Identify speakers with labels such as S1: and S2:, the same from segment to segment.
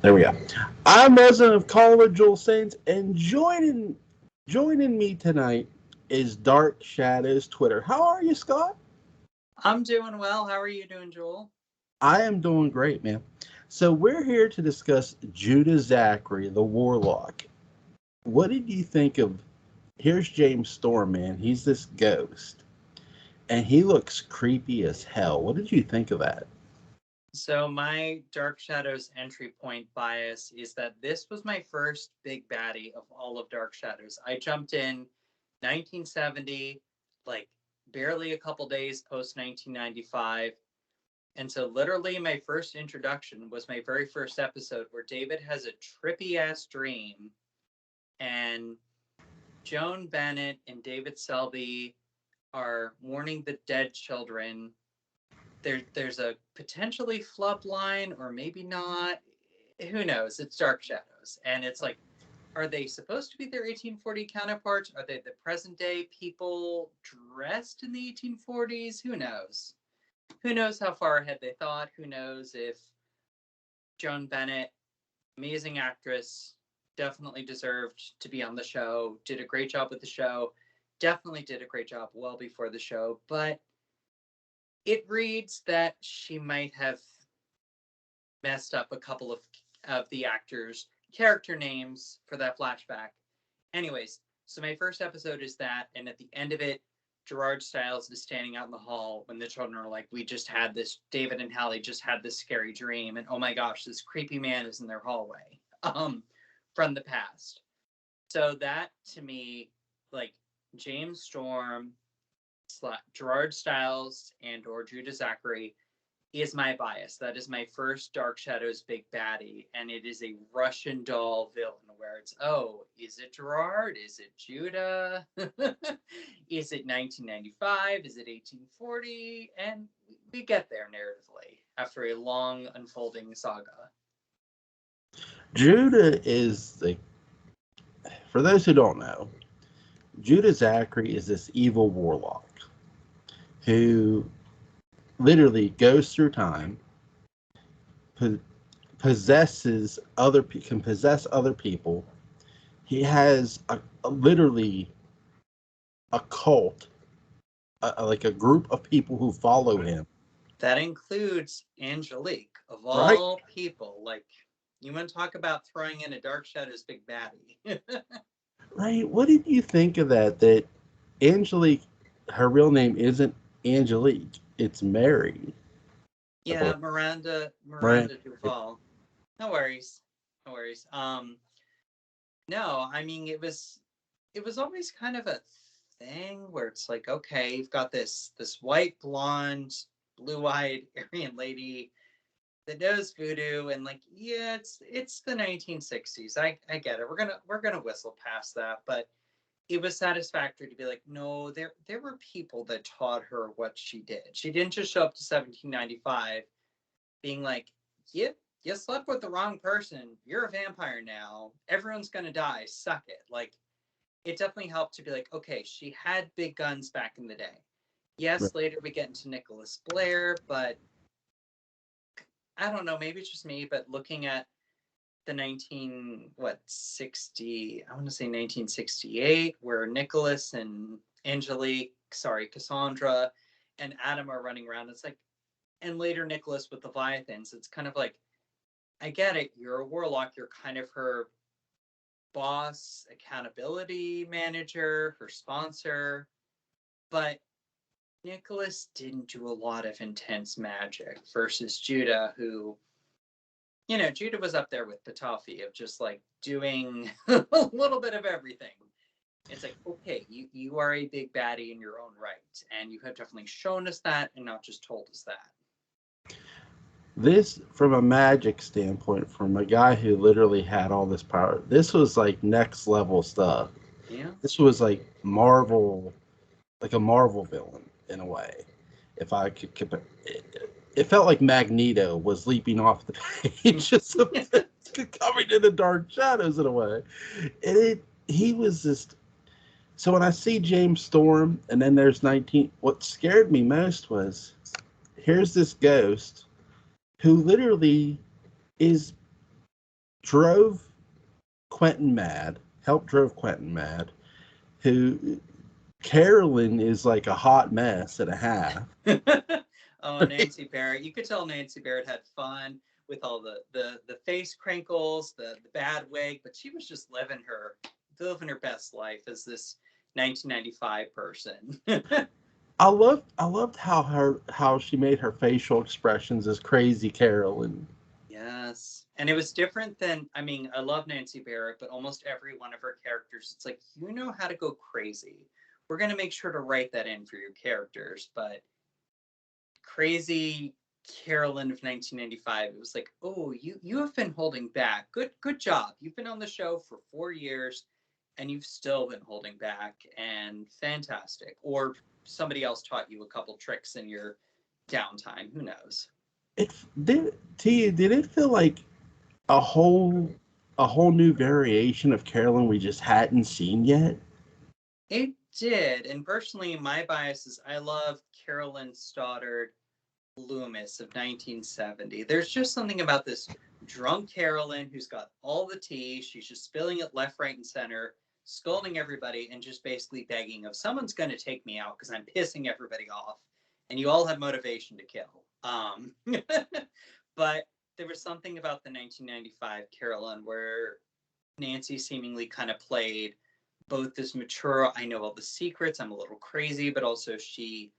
S1: There we go. I'm resident of Colorado Saints, and joining me tonight is Dark Shadows Twitter. How are you, Scott?
S2: I'm doing well. How are you doing, Joel?
S1: I am doing great, man. So we're here to discuss Judah Zachary, the Warlock. What did you think of? Here's James Storm, man. He's this ghost, and he looks creepy as hell. What did you think of that?
S2: So my Dark Shadows entry point bias is that this was my first big baddie of all of Dark Shadows. I jumped in 1970, like barely a couple days post 1995. And so literally my first introduction was my very first episode where David has a trippy ass dream and Joan Bennett and David Selby are mourning the dead children. There's a potentially flub line or maybe not. Who knows? It's Dark Shadows. And it's like, are they supposed to be their 1840 counterparts? Are they the present day people dressed in the 1840s? Who knows? Who knows how far ahead they thought? Who knows if Joan Bennett, amazing actress, definitely deserved to be on the show, did a great job with the show, definitely did a great job well before the show, but it reads that she might have messed up a couple of the actors' character names for that flashback. Anyways, so my first episode is that, and at the end of it, Gerard Stiles is standing out in the hall when the children are like, we just had this, David and Hallie just had this scary dream, and oh my gosh, this creepy man is in their hallway from the past. So that, to me, like, James Storm, Gerard Stiles, and or Judah Zachary is my bias. That is my first Dark Shadows big baddie, and it is a Russian doll villain where it's, oh, is it Gerard? Is it Judah? Is it 1995? Is it 1840? And we get there narratively after a long unfolding saga.
S1: Judah is for those who don't know, Judah Zachary is this evil warlock who literally goes through time, can possess other people. He has literally a cult, like a group of people who follow him.
S2: That includes Angelique, of
S1: Right?
S2: all people. Like, you want to talk about throwing in a Dark Shadows big baddie.
S1: Right. What did you think of that? That Angelique, her real name isn't Angelique, it's Mary.
S2: Yeah,
S1: Or
S2: Miranda
S1: Miranda.
S2: Duval. No worries. No worries. No, I mean it was always kind of a thing where it's like, okay, you've got this white blonde, blue-eyed Aryan lady that knows voodoo, and like, yeah, it's the 1960s. I get it. We're gonna whistle past that, but it was satisfactory to be like, no, there were people that taught her what she did. She didn't just show up to 1795 being like, yep, you slept with the wrong person. You're a vampire now. Everyone's gonna die. Suck it. Like, it definitely helped to be like, okay, she had big guns back in the day. Yes, later we get into Nicholas Blair, but I don't know, maybe it's just me, but looking at the 60, I want to say 1968, where Nicholas and Cassandra and Adam are running around. It's like, and later Nicholas with Leviathans. It's kind of like, I get it. You're a warlock. You're kind of her boss, accountability manager, her sponsor. But Nicholas didn't do a lot of intense magic versus Judah, who, Judah was up there with Patafi of just like doing a little bit of everything. It's like, okay, you are a big baddie in your own right, and you have definitely shown us that and not just told us that.
S1: This, from a magic standpoint, from a guy who literally had all this power, this was like next level stuff.
S2: Yeah.
S1: This was like Marvel, like a Marvel villain in a way. If I could compare, it felt like Magneto was leaping off the page, just coming in the dark shadows in a way. And he was just. So when I see James Storm, and then there's 19, what scared me most was, here's this ghost who literally is drove Quentin mad, helped drove Quentin mad, who Carolyn is like a hot mess and a half.
S2: Oh, Nancy Barrett. You could tell Nancy Barrett had fun with all the face crinkles, the bad wig, but she was just living her best life as this 1995 person.
S1: I loved how she made her facial expressions as crazy Carolyn.
S2: Yes. And it was different than, I mean, I love Nancy Barrett, but almost every one of her characters, it's like, you know how to go crazy. We're going to make sure to write that in for your characters. But crazy Carolyn of 1995, it was like, oh, you have been holding back. Good job. You've been on the show for 4 years and you've still been holding back, and fantastic. Or somebody else taught you a couple tricks in your downtime. Who knows?
S1: It did it feel like a whole a whole new variation of Carolyn we just hadn't seen yet?
S2: It did. And personally, my bias is I love Carolyn Stoddard Loomis of 1970. There's just something about this drunk Carolyn who's got all the tea. She's just spilling it left, right, and center, scolding everybody, and just basically begging of someone's going to take me out because I'm pissing everybody off. And you all have motivation to kill. But there was something about the 1995 Carolyn where Nancy seemingly kind of played both this mature, I know all the secrets, I'm a little crazy, but also she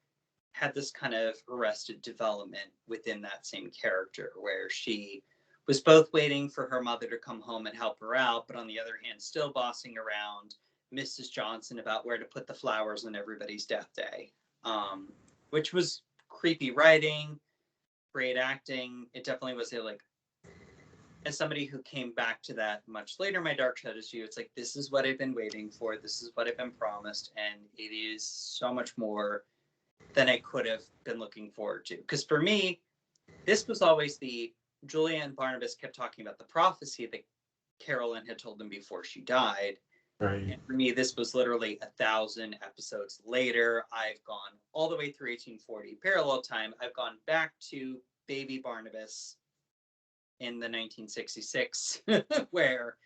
S2: had this kind of arrested development within that same character where she was both waiting for her mother to come home and help her out, but on the other hand, still bossing around Mrs. Johnson about where to put the flowers on everybody's death day, which was creepy writing, great acting. It definitely was a like, as somebody who came back to that much later, my Dark Shadows view, it's like, this is what I've been waiting for. This is what I've been promised. And it is so much more than I could have been looking forward to. Because for me, this was always the Julia and Barnabas kept talking about the prophecy that Carolyn had told them before she died.
S1: Right.
S2: And for me, this was literally 1,000 episodes later. I've gone all the way through 1840 parallel time. I've gone back to baby Barnabas in the 1966, where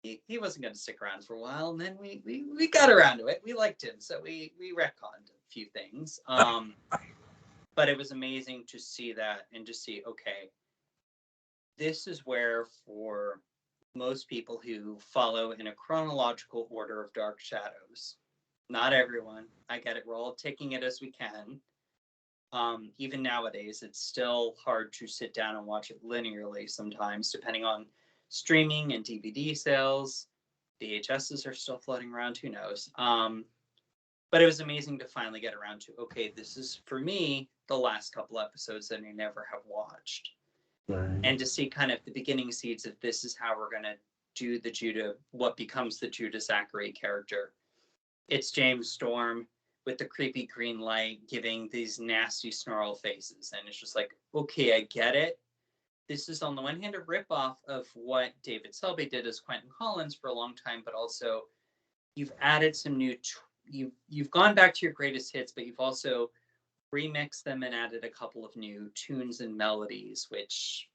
S2: he wasn't going to stick around for a while, and then we got around to it. We liked him, so we retconned a few things. But it was amazing to see that and to see, okay, this is where for most people who follow in a chronological order of Dark Shadows, not everyone, I get it, we're all taking it as we can. Even nowadays, it's still hard to sit down and watch it linearly sometimes, depending on streaming and DVD sales. VHSs are still floating around, who knows? But it was amazing to finally get around to, okay, this is, for me, the last couple episodes that I never have watched.
S1: Right.
S2: And to see kind of the beginning seeds of this is how we're going to do the Judah, what becomes the Judah Zachary character. It's James Storm with the creepy green light giving these nasty snarl faces. And it's just like, okay, I get it. This is on the one hand a ripoff of what David Selby did as Quentin Collins for a long time, but also you've added some new, you've gone back to your greatest hits, but you've also remixed them and added a couple of new tunes and melodies, which,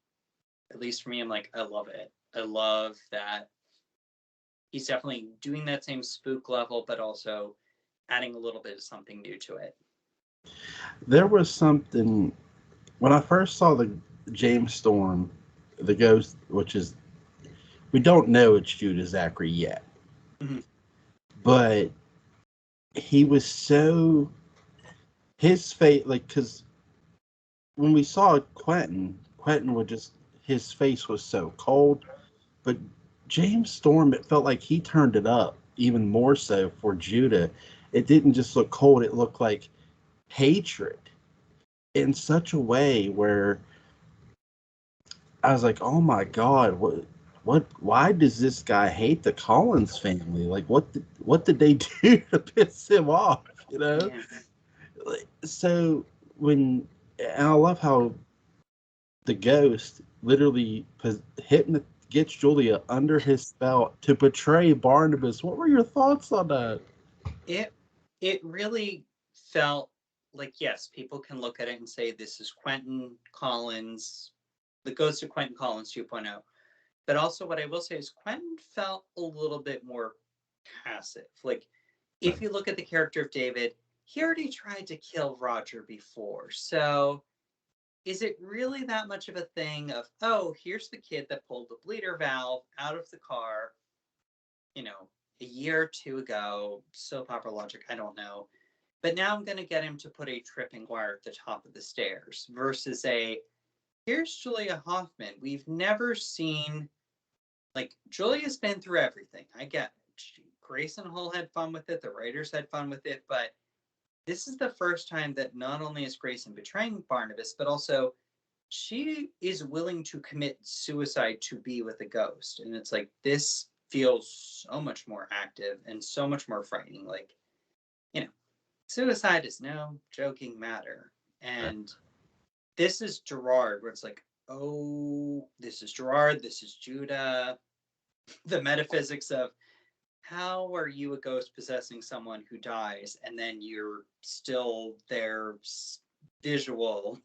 S2: at least for me, I'm like, I love it. I love that he's definitely doing that same spook level, but also adding a little bit of something new to it.
S1: There was something when I first saw the James Storm, the ghost, which is we don't know it's Judah Zachary yet, but he was so his face like because when we saw Quentin would just his face was so cold, but James Storm, it felt like he turned it up even more so for Judah. It didn't just look cold; it looked like hatred in such a way where I was like, "Oh my God, what? Why does this guy hate the Collins family? Like, what did they do to piss him off? You know?"
S2: Yeah.
S1: So when and I love how the ghost literally gets Julia under his spell to betray Barnabas. What were your thoughts on that?
S2: It really felt like, yes, people can look at it and say this is Quentin Collins The Ghost of Quentin Collins 2.0. But also, what I will say is Quentin felt a little bit more passive. Like, if you look at the character of David, he already tried to kill Roger before. So, is it really that much of a thing of, oh, here's the kid that pulled the bleeder valve out of the car, a year or two ago, soap opera logic, I don't know. But now I'm going to get him to put a tripping wire at the top of the stairs versus here's Julia Hoffman. We've never seen, Julia's been through everything. I get it. Grayson Hall had fun with it. The writers had fun with it. But this is the first time that not only is Grayson betraying Barnabas, but also she is willing to commit suicide to be with a ghost. And it's like, this feels so much more active and so much more frightening. Suicide is no joking matter. And this is Gerard, where it's like, oh, this is Gerard, this is Judah. The metaphysics of how are you a ghost possessing someone who dies and then you're still their visual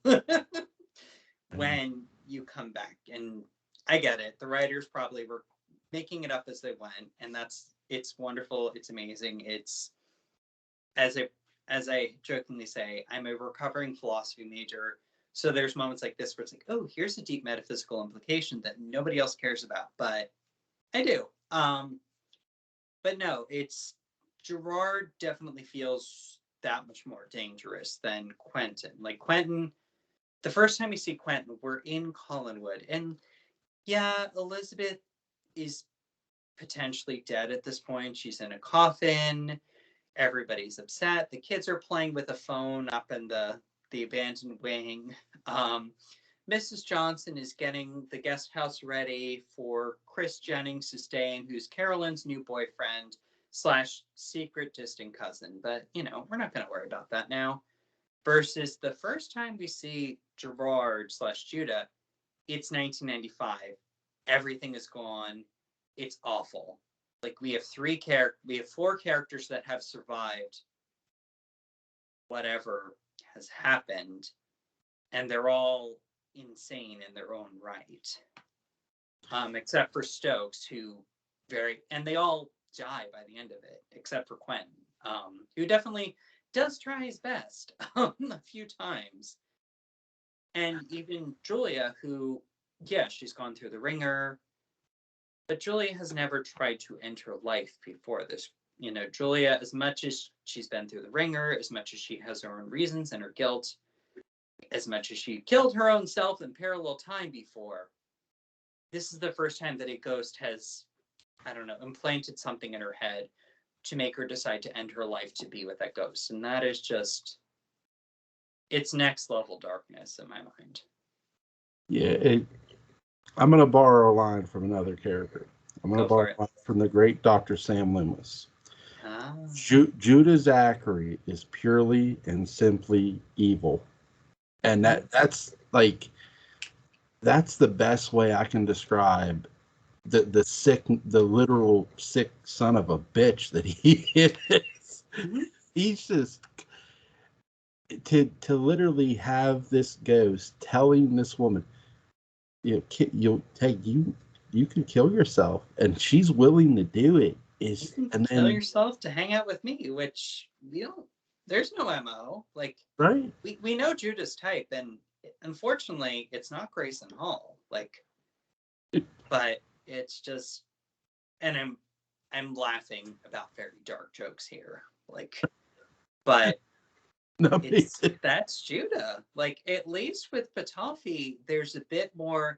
S2: when you come back. And I get it. The writers probably were making it up as they went, and it's wonderful. It's amazing. It's as I jokingly say, I'm a recovering philosophy major. So there's moments like this where it's like, oh, here's a deep metaphysical implication that nobody else cares about, but I do. But no, Gerard definitely feels that much more dangerous than Quentin. Like Quentin, the first time we see Quentin, we're in Collinwood, and yeah, Elizabeth is potentially dead at this point. She's in a coffin. Everybody's upset. The kids are playing with a phone up in the abandoned wing. Mrs. Johnson is getting the guest house ready for Chris Jennings to stay in, who's Carolyn's new boyfriend / secret distant cousin. But, we're not going to worry about that now. Versus the first time we see Gerard / Judah, it's 1995. Everything is gone. It's awful. Like we have four characters that have survived whatever has happened, and they're all insane in their own right. Except for Stokes, and they all die by the end of it, except for Quentin, who definitely does try his best a few times. And even Julia, who, she's gone through the ringer, but Julia has never tried to enter life before this. Julia, as much as she's been through the ringer, as much as she has her own reasons and her guilt, as much as she killed her own self in parallel time before, this is the first time that a ghost has, I don't know, implanted something in her head to make her decide to end her life to be with that ghost. And that is just, it's next level darkness in my mind.
S1: Yeah, I'm going to borrow a line from another character. I'm going to borrow a line from the great Dr. Sam Loomis. Judah Zachary is purely and simply evil. And that's the best way I can describe the literal sick son of a bitch that he is. He's just to literally have this ghost telling this woman, you can kill yourself, and she's willing to do it.
S2: Kill yourself to hang out with me, which there's no MO.
S1: Right.
S2: We know Judah's type, and unfortunately it's not Grayson Hall. But it's just, and I'm laughing about very dark jokes here. But
S1: no,
S2: that's Judah. At least with Patafi, there's a bit more.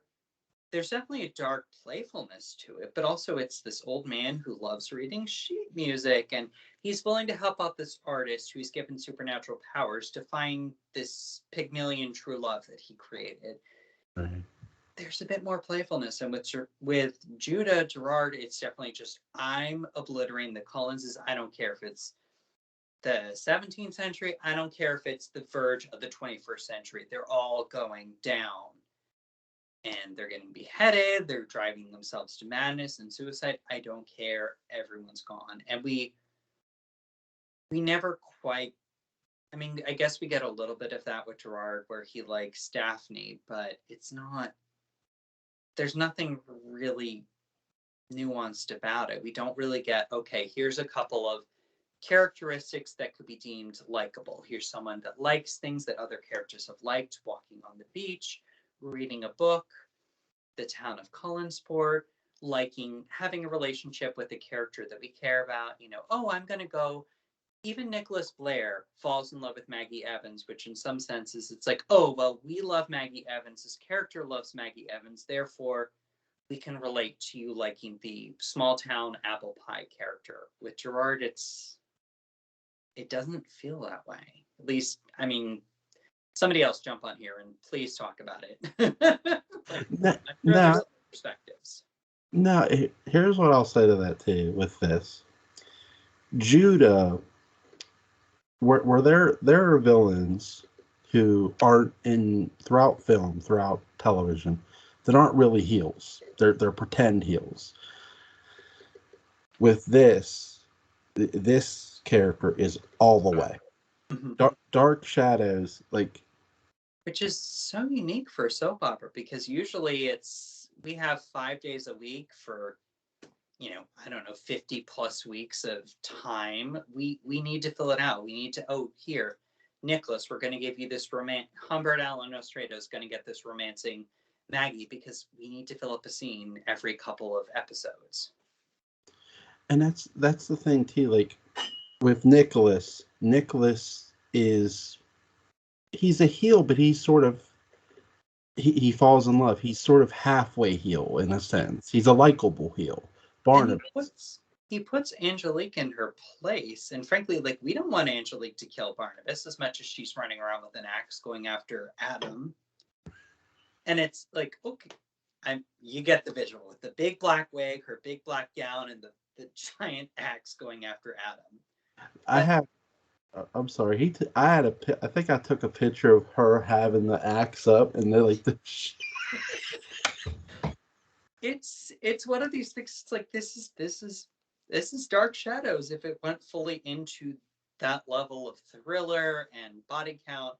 S2: There's definitely a dark playfulness to it, but also it's this old man who loves reading sheet music, and he's willing to help out this artist who's given supernatural powers to find this Pygmalion true love that he created.
S1: Right.
S2: There's a bit more playfulness, and with Judah Gerard, it's definitely just, I'm obliterating the Collinses. I don't care if it's the 17th century. I don't care if it's the verge of the 21st century. They're all going down. And they're getting beheaded. They're driving themselves to madness and suicide. I don't care. Everyone's gone. And we never quite, I guess we get a little bit of that with Gerard where he likes Daphne, but it's not there's nothing really nuanced about it. We don't really get, okay, here's a couple of characteristics that could be deemed likable. Here's someone that likes things that other characters have liked, walking on the beach, reading a book, the town of Cullensport, having a relationship with a character that we care about. I'm going to go. Even Nicholas Blair falls in love with Maggie Evans, which in some senses it's like, oh, well, we love Maggie Evans. This character loves Maggie Evans. Therefore, we can relate to you liking the small town apple pie character. With Gerard, it doesn't feel that way. At least, I mean, somebody else jump on here and please talk about it. I'm sure there's other perspectives.
S1: No, here's what I'll say to that too. With this, Judah, where there are villains who aren't throughout film, throughout television, that aren't really heels. They're pretend heels. With this character is all the way. Dark Shadows,
S2: which is so unique for a soap opera, because usually we have 5 days a week for, I don't know, 50 plus weeks of time. We need to fill it out. We need to, here, Nicholas, we're going to give you this Humbert Allen Nostredo is going to get this romancing Maggie, because we need to fill up a scene every couple of episodes.
S1: And that's the thing too, with Nicholas he's a heel, but he's sort of he falls in love. He's sort of halfway heel in a sense. He's a likable heel. Barnabas.
S2: He puts Angelique in her place, and frankly, we don't want Angelique to kill Barnabas as much as she's running around with an axe going after Adam. And it's like, okay, you get the visual with the big black wig, her big black gown, and the giant axe going after Adam.
S1: I'm sorry. I think I took a picture of her having the axe up, and they're like,
S2: it's one of these things. It's like, this is Dark Shadows if it went fully into that level of thriller and body count.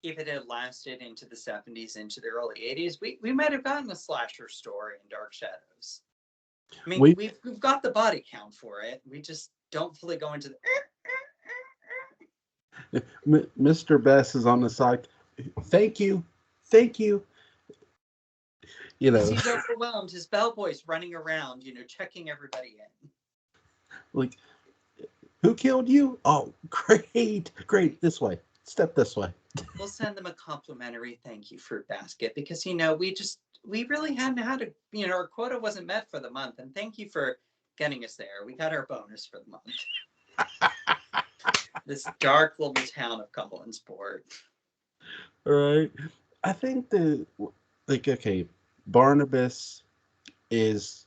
S2: If it had lasted into the 70s, into the early 80s, we might have gotten a slasher story in Dark Shadows. I mean, we've got the body count for it. We just don't fully go into
S1: the... Mr. Bess is on the side. Thank you.
S2: He's overwhelmed. His bellboy's running around, checking everybody in.
S1: Who killed you? Oh, great. This way. Step this way.
S2: We'll send them a complimentary thank you fruit basket, because we really hadn't had our quota wasn't met for the month, and thank you for getting us there. We got our bonus for the month. This dark little town of Cullensport.
S1: All right. I think Barnabas is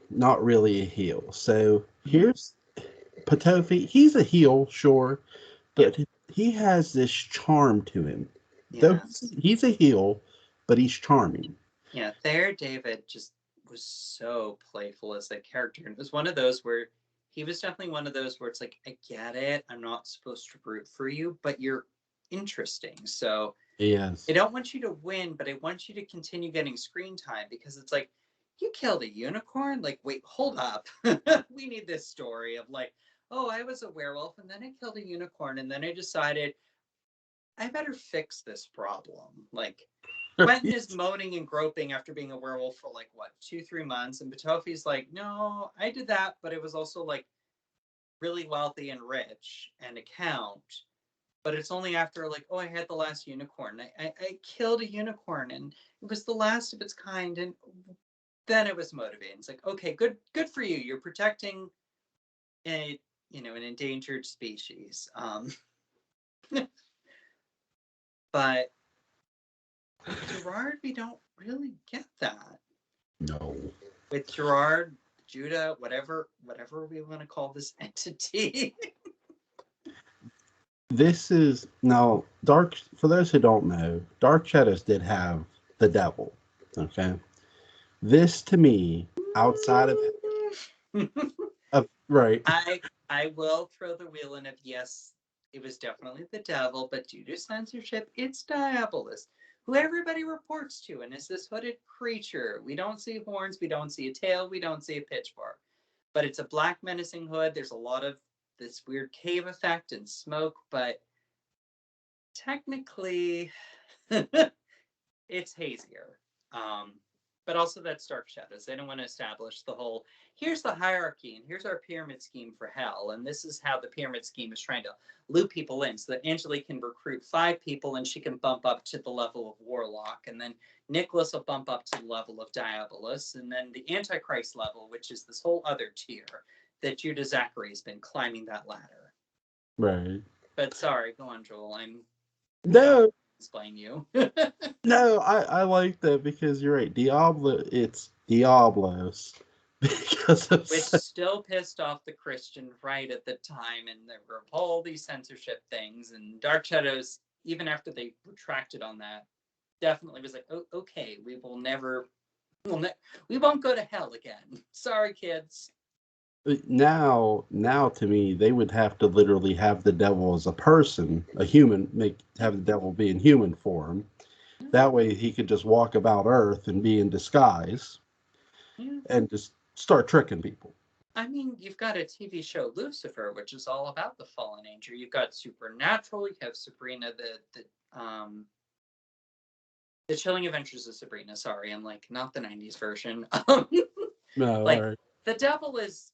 S1: not really a heel. So here's Potofi. He's a heel, sure, but he has this charm to him. Yes. Though he's a heel, but he's charming.
S2: Yeah, David just was so playful as a character. And it was one of those where he was definitely one of those where it's like, I get it. I'm not supposed to root for you, but you're interesting. So
S1: yes.
S2: I don't want you to win, but I want you to continue getting screen time, because it's like, you killed a unicorn? Wait, hold up. We need this story of I was a werewolf and then I killed a unicorn and then I decided I better fix this problem. Quentin is moaning and groping after being a werewolf for 2-3 months, and Potofi's like, no, I did that, but it was also really wealthy and rich and account. But it's only after I had the last unicorn. I killed a unicorn and it was the last of its kind, and then it was motivating. It's like, okay, good for you. You're protecting an endangered species. But Gerard, we don't really get that.
S1: No.
S2: With Gerard, Judah, whatever we want to call this entity.
S1: This is now Dark. For those who don't know, Dark Shadows did have the devil. Okay, this to me, outside of right.
S2: I will throw the wheel in of yes, it was definitely the devil, but due to censorship, it's Diabolus. who everybody reports to, and is this hooded creature. We don't see horns, we don't see a tail, we don't see a pitchfork. But it's a black menacing hood. There's a lot of this weird cave effect and smoke, but technically it's hazier. But also that's Dark Shadows. They don't want to establish the whole, here's the hierarchy and here's our pyramid scheme for hell. And this is how the pyramid scheme is trying to loop people in so that Angelique can recruit 5 people and she can bump up to the level of Warlock. And then Nicholas will bump up to the level of Diabolus. And then the Antichrist level, which is this whole other tier that Judah Zachary has been climbing that ladder.
S1: Right.
S2: But sorry, go on, Joel. I'm
S1: No,
S2: explain you.
S1: no, I like that because you're right. It's Diablos because of
S2: Which still pissed off the Christian right at the time, and there were all these censorship things. And Dark Shadows, even after they retracted on that, definitely was like, oh, okay, we will never, we won't go to hell again. Sorry, kids.
S1: now to me they would have to literally have the devil as a person, a human, have the devil be in human form. That way he could just walk about Earth and be in disguise and just start tricking people.
S2: I mean, you've got a TV show, Lucifer, which is all about the fallen angel. You've got Supernatural. You have Sabrina, the Chilling Adventures of Sabrina. Sorry, and like not the '90s version.
S1: No,
S2: like
S1: all right.
S2: the devil is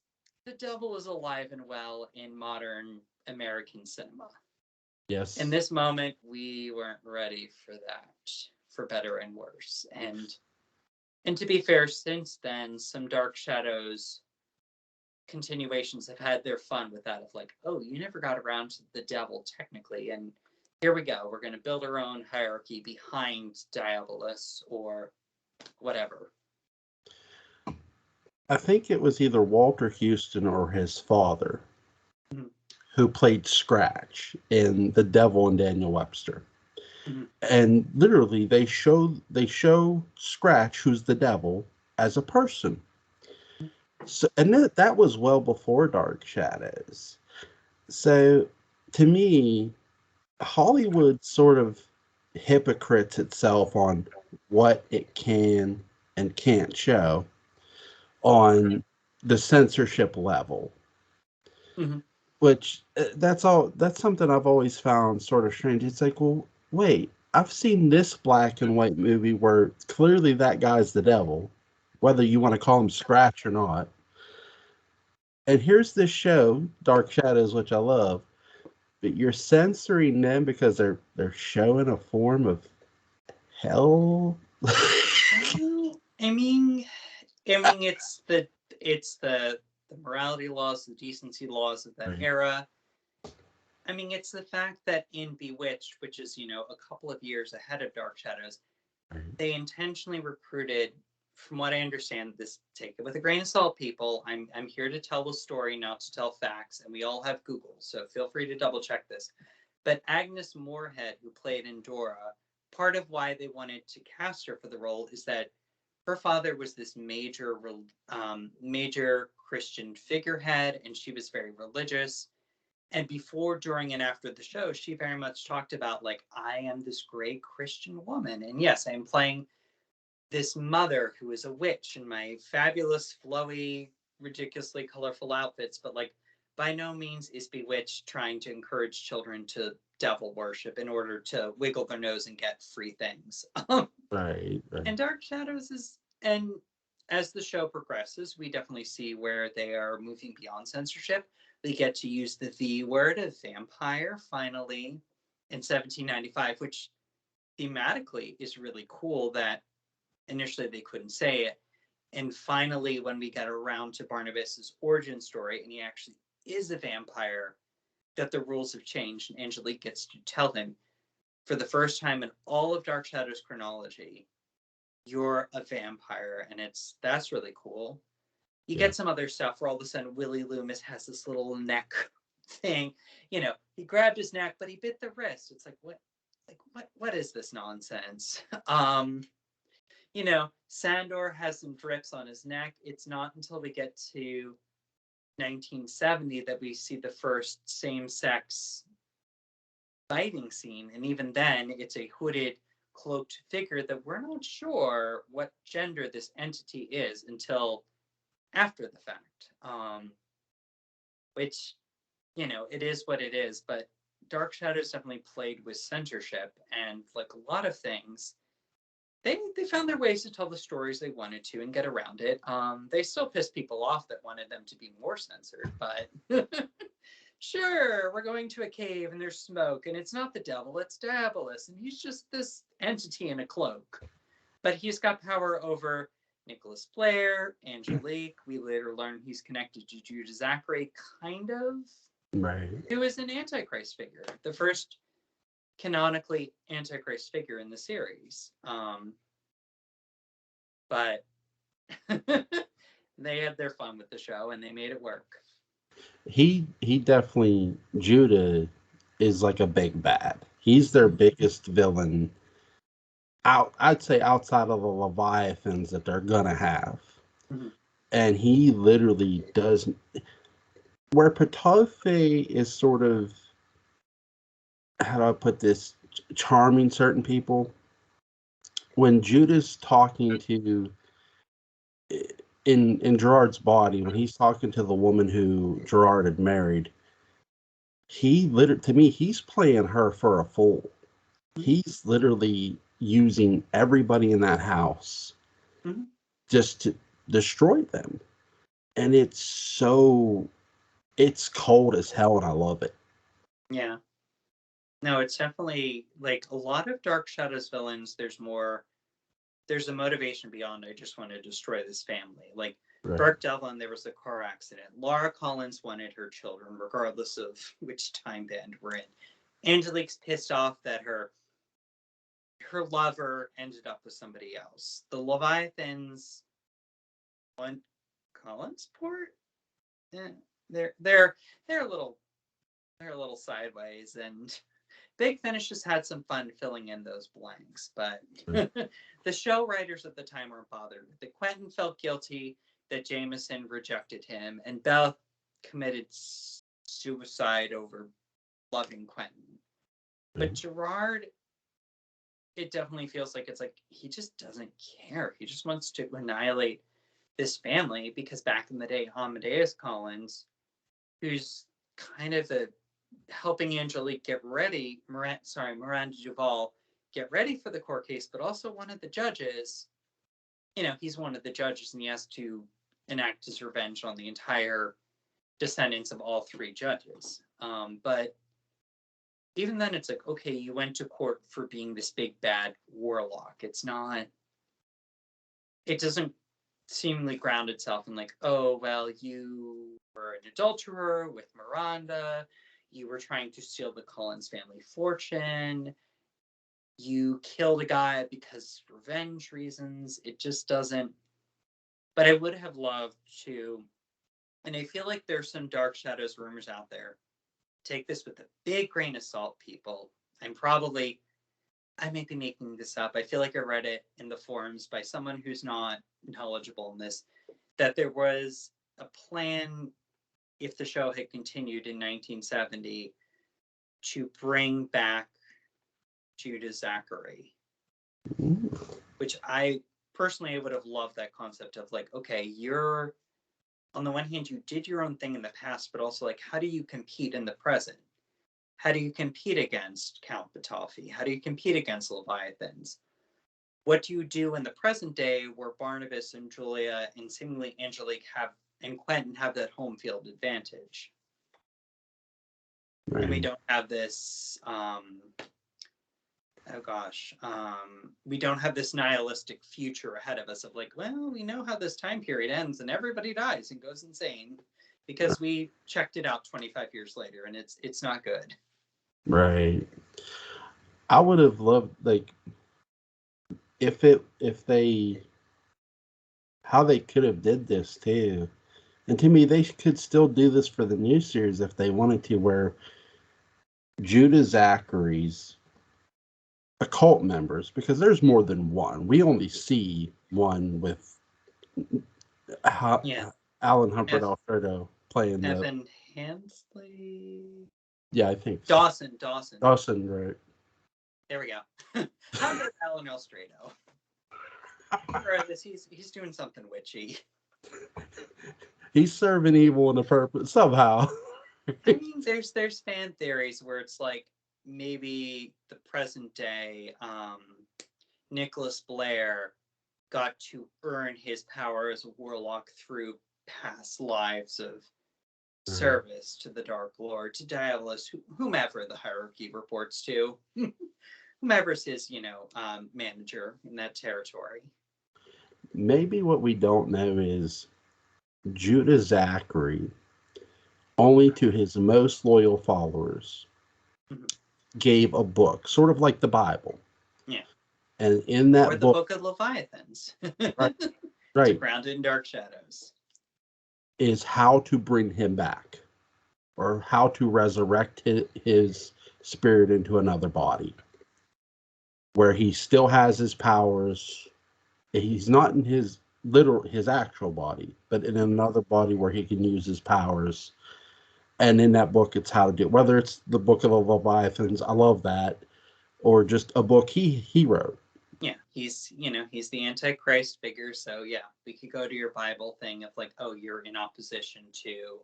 S2: alive and well in modern American cinema.
S1: Yes.
S2: In this moment, we weren't ready for that, for better and worse. And to be fair, since then, some Dark Shadows continuations have had their fun with that of like, oh, you never got around to the devil technically, and here we go. We're going to build our own hierarchy behind Diabolus or whatever.
S1: I think it was either Walter Houston or his father who played Scratch in The Devil and Daniel Webster. And literally they show Scratch, who's the devil, as a person. So, and that was well before Dark Shadows. So to me, Hollywood sort of hypocrites itself on what it can and can't show on the censorship level. Which that's something I've always found sort of strange. It's like, well, wait, I've seen this black and white movie where clearly that guy's the devil, whether you want to call him Scratch or not. And here's this show, Dark Shadows, which I love, but you're censoring them because they're showing a form of hell.
S2: I mean, it's the morality laws, the decency laws of that era. I mean, it's the fact that in Bewitched, which is, a couple of years ahead of Dark Shadows, they intentionally recruited, from what I understand, this, take it with a grain of salt, people. I'm here to tell the story, not to tell facts, and we all have Google, so feel free to double check this. But Agnes Moorehead, who played Endora, part of why they wanted to cast her for the role is that her father was this major Christian figurehead, and she was very religious. And before, during, and after the show, she very much talked about, like, I am this great Christian woman. And yes, I'm playing this mother who is a witch in my fabulous, flowy, ridiculously colorful outfits. But, like, by no means is Bewitched trying to encourage children to devil worship in order to wiggle their nose and get free things.
S1: Right.
S2: And Dark Shadows is, and as the show progresses, we definitely see where they are moving beyond censorship. We get to use the V word of vampire finally in 1795, which thematically is really cool that initially they couldn't say it. And finally, when we get around to Barnabas's origin story and he actually is a vampire, that the rules have changed and Angelique gets to tell him, for the first time in all of Dark Shadows chronology, you're a vampire, and that's really cool. You get some other stuff where all of a sudden Willie Loomis has this little neck thing. He grabbed his neck, but he bit the wrist. It's like, what is this nonsense? Sandor has some drips on his neck. It's not until we get to 1970 that we see the first same-sex fighting scene, and even then, it's a hooded cloaked figure that we're not sure what gender this entity is until after the fact. Which, it is what it is, but Dark Shadows definitely played with censorship, and like a lot of things, they found their ways to tell the stories they wanted to and get around it. They still pissed people off that wanted them to be more censored, but sure, we're going to a cave and there's smoke, and it's not the devil, it's Diabolus, and he's just this entity in a cloak. But he's got power over Nicholas Blair, Angelique. We later learn he's connected to Judah Zachary, kind of,
S1: Right.
S2: who is an Antichrist figure, the first canonically Antichrist figure in the series. But they had their fun with the show and they made it work.
S1: He definitely, Judah is like a big bad. He's their biggest villain I'd say outside of the Leviathans that they're gonna have.
S2: Mm-hmm.
S1: And he literally does where Ptolemy is sort of, how do I put this, charming certain people. When Judah's talking to in Gerard's body, when he's talking to the woman who Gerard had married, he literally, to me, he's playing her for a fool. He's literally using everybody in that house
S2: Mm-hmm.
S1: just to destroy them. And it's cold as hell, and I love it.
S2: Yeah. No, it's definitely like a lot of Dark Shadows villains. There's a motivation beyond, I just want to destroy this family. Like
S1: Right.
S2: Burke Devlin, there was a car accident. Laura Collins wanted her children, regardless of which time band we're in. Angelique's pissed off that her lover ended up with somebody else. The Leviathans want Collinsport. They're a little sideways, and Big Finish just had some fun filling in those blanks, but the show writers at the time weren't bothered. That Quentin felt guilty that Jameson rejected him, and Beth committed suicide over loving Quentin. But Gerard, it definitely feels like it's like he just doesn't care. He just wants to annihilate this family because back in the day, Amadeus Collins, who's kind of helping Angelique get ready, Miranda Duval get ready for the court case, but also one of the judges, he's one of the judges and he has to enact his revenge on the entire descendants of all three judges. But even then it's like, okay, you went to court for being this big bad warlock. It doesn't seemingly ground itself in like, oh, well, you were an adulterer with Miranda. You were trying to steal the Collins family fortune. You killed a guy because revenge reasons. It just doesn't. But I would have loved to, and I feel like there's some Dark Shadows rumors out there. Take this with a big grain of salt, people. I may be making this up. I feel like I read it in the forums by someone who's not knowledgeable in this, that there was a plan, if the show had continued in 1970, to bring back Judah Zachary.
S1: Ooh.
S2: Which I personally would have loved that concept of like, okay, you're, on the one hand, you did your own thing in the past, but also like, how do you compete in the present? How do you compete against Count Batoffi? How do you compete against Leviathans? What do you do in the present day where Barnabas and Julia and seemingly Angelique and Quentin have that home field advantage?
S1: Right.
S2: And we don't have this, we don't have this nihilistic future ahead of us of like, well, we know how this time period ends and everybody dies and goes insane because we checked it out 25 years later and it's not good.
S1: Right. I would have loved, like, how they could have did this too. And to me, they could still do this for the new series if they wanted to, where Judah Zachary's occult members, because there's more than one. We only see one with Alan Humphrey Alfredo playing
S2: Evan Hansley.
S1: Yeah, I think so.
S2: Dawson.
S1: Dawson, right.
S2: There we go. How about Alan Elstrado? Regardless, he's doing something witchy.
S1: He's serving evil in a purpose somehow.
S2: I mean, there's fan theories where it's like maybe the present day Nicholas Blair got to earn his power as a warlock through past lives of service to the Dark Lord, to Diabolus, whomever the hierarchy reports to, whomever's his, manager in that territory.
S1: Maybe what we don't know is Judah Zachary, only to his most loyal followers, gave a book, sort of like the Bible.
S2: Yeah.
S1: And in that
S2: or the book of Leviathans.
S1: right,
S2: It's grounded in dark shadows.
S1: Is how to bring him back, or how to resurrect his spirit into another body, where he still has his powers. He's not in his actual body, but in another body where he can use his powers. And in that book, it's how to do it. Whether it's the book of the Leviathans, I love that, or just a book he wrote.
S2: Yeah, he's the Antichrist figure. So yeah, we could go to your Bible thing of like, oh, you're in opposition to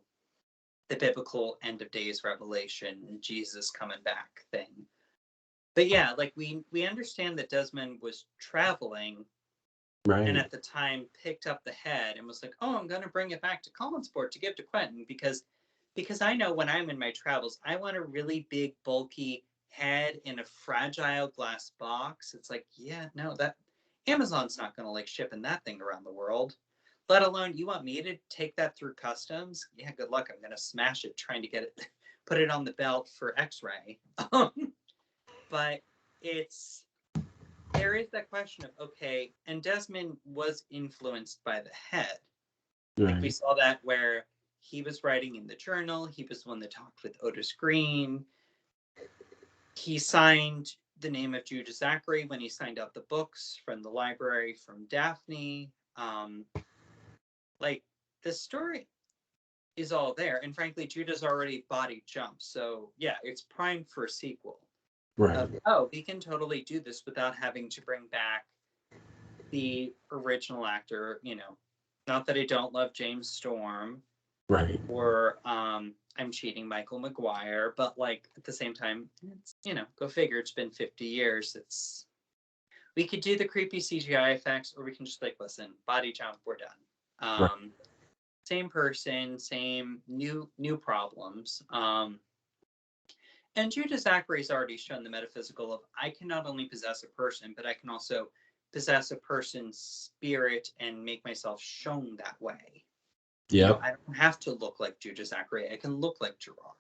S2: the biblical end of days revelation, Jesus coming back thing. But yeah, like we understand that Desmond was traveling,
S1: right,
S2: and at the time picked up the head and was like, oh, I'm going to bring it back to Collinsport to give to Quentin because I know when I'm in my travels, I want a really big, bulky head in a fragile glass box. It's like, yeah, no, that Amazon's not going to like shipping that thing around the world. Let alone you want me to take that through customs? Yeah, good luck. I'm going to smash it trying to get it, put it on the belt for X-ray. But there is that question of, okay, and Desmond was influenced by the head.
S1: right.
S2: Like we saw that where he was writing in the journal. He was the one that talked with Otis Green. He signed the name of Judah Zachary when he signed out the books from the library from Daphne. Like the story is all there. And frankly, Judah's already body jumped. So yeah, it's primed for a sequel.
S1: Right.
S2: We can totally do this without having to bring back the original actor. Not that I don't love James Storm.
S1: Right.
S2: Or I'm cheating Michael McGuire, but like at the same time, it's go figure. It's been 50 years. We could do the creepy CGI effects, or we can just like listen, body jump, we're done.
S1: Right.
S2: Same person, same new problems. And Judah Zachary's already shown the metaphysical of I can not only possess a person, but I can also possess a person's spirit and make myself shown that way.
S1: Yeah.
S2: I don't have to look like Judah Zachary. I can look like Gerard.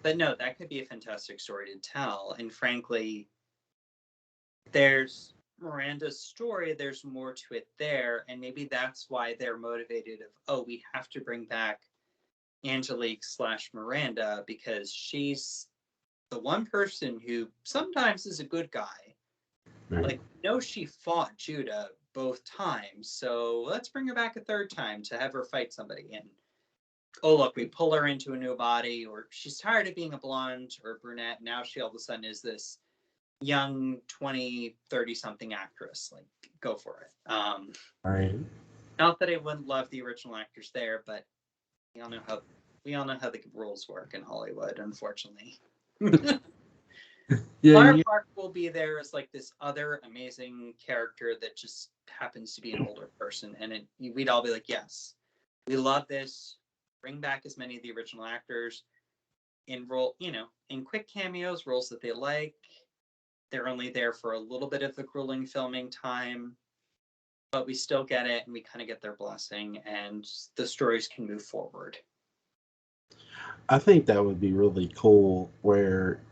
S2: But no, that could be a fantastic story to tell. And frankly, there's Miranda's story. There's more to it there. And maybe that's why they're motivated of, oh, we have to bring back Angelique/Miranda because she's the one person who sometimes is a good guy.
S1: Right.
S2: Like, she fought Judah both times, so let's bring her back a third time to have her fight somebody. And oh look, we pull her into a new body, or she's tired of being a blonde or a brunette. Now she all of a sudden is this young 20, 30 something actress. Like, go for it.
S1: Right.
S2: Not that I wouldn't love the original actors there, but we all know how the rules work in Hollywood, unfortunately.
S1: Yeah.
S2: Clara Park will be there as like this other amazing character that just happens to be an older person, and we'd all be like, yes, we love this. Bring back as many of the original actors in in quick cameos, roles that they like. They're only there for a little bit of the grueling filming time, but we still get it, and we kind of get their blessing, and the stories can move forward.
S1: I think that would be really cool, where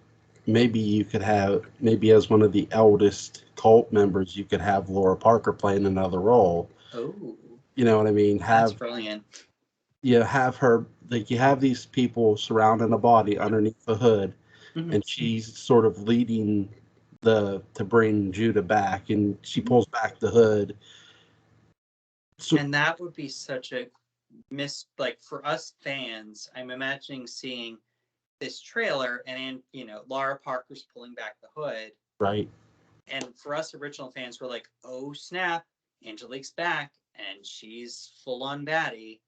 S1: maybe you could have, as one of the eldest cult members, you could have Laura Parker playing another role.
S2: Oh,
S1: you know what I mean?
S2: That's brilliant.
S1: Have her, like, you have these people surrounding a body underneath the hood, and she's sort of leading to bring Judah back, and she pulls back the hood.
S2: So, and that would be such a like for us fans, I'm imagining seeing this trailer, and Laura Parker's pulling back the hood.
S1: Right.
S2: And for us original fans, we're like, oh snap, Angelique's back, and she's full on baddie.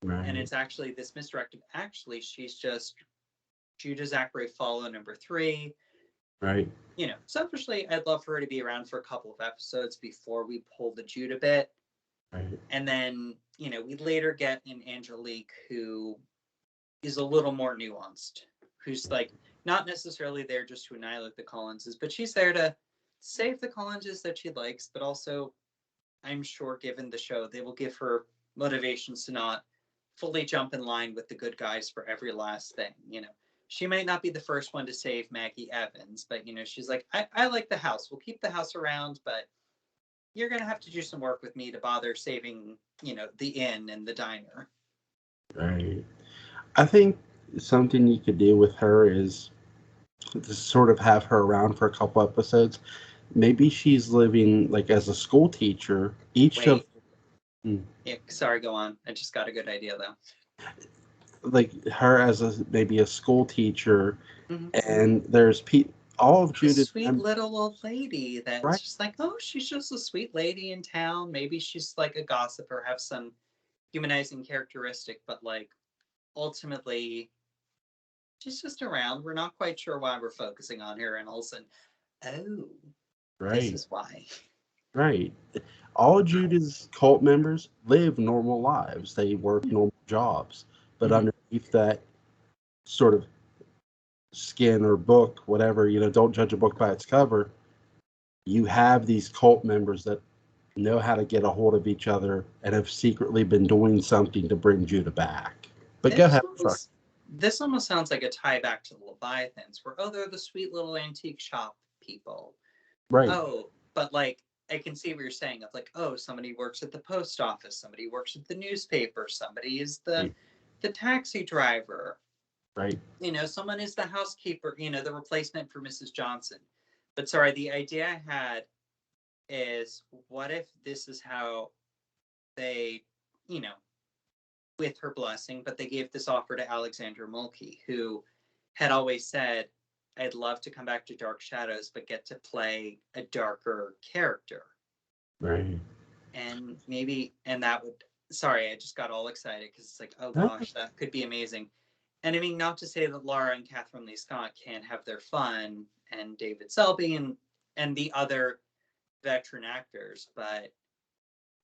S2: And
S1: Right.
S2: it's actually this misdirected. Actually, she's just Judah Zachary follow number 3.
S1: Right.
S2: Selfishly, I'd love for her to be around for a couple of episodes before we pull the Judah bit.
S1: Right.
S2: And then, we later get an Angelique who is a little more nuanced, who's like not necessarily there just to annihilate the Collinses, but she's there to save the Collinses that she likes, but also, I'm sure, given the show, they will give her motivations to not fully jump in line with the good guys for every last thing. She might not be the first one to save Maggie Evans, but she's like, I like the house. We'll keep the house around, but you're gonna have to do some work with me to bother saving, the inn and the diner.
S1: Right. I think something you could do with her is to sort of have her around for a couple episodes. Maybe she's living like as a school teacher. Each of
S2: Wait. Yeah, sorry, go on. I just got a good idea though.
S1: like her as maybe a school teacher,
S2: Mm-hmm.
S1: and there's all of
S2: This
S1: Judith.
S2: sweet little old lady that's
S1: Right.
S2: just like, oh, she's just a sweet lady in town. Maybe she's like a gossiper, have some humanizing characteristic, but like ultimately she's just around. We're not quite sure why we're focusing on her, and all of a sudden, oh, this
S1: Right.
S2: is why.
S1: Right. All Judah's cult members live normal lives. They work normal jobs, but
S2: Mm-hmm.
S1: underneath that sort of skin or book, whatever, don't judge a book by its cover. You have these cult members that know how to get a hold of each other and have secretly been doing something to bring Judah back. But go
S2: This
S1: ahead. Sorry.
S2: almost, this almost sounds like a tie back to the Leviathans, where they're the sweet little antique shop people.
S1: Right.
S2: Oh, but like I can see what you're saying of like, oh, somebody works at the post office, somebody works at the newspaper, somebody is the
S1: Right.
S2: the taxi driver.
S1: Right.
S2: Someone is the housekeeper, the replacement for Mrs. Johnson. But sorry, the idea I had is what if this is how they, you know, with her blessing, but they gave this offer to Alexander Mulkey, who had always said, I'd love to come back to Dark Shadows, but get to play a darker character.
S1: Right.
S2: And that would, sorry, I just got all excited because it's like, oh
S1: No.
S2: gosh, that could be amazing. And I mean, not to say that Laura and Catherine Lee Scott can't have their fun, and David Selby and the other veteran actors, but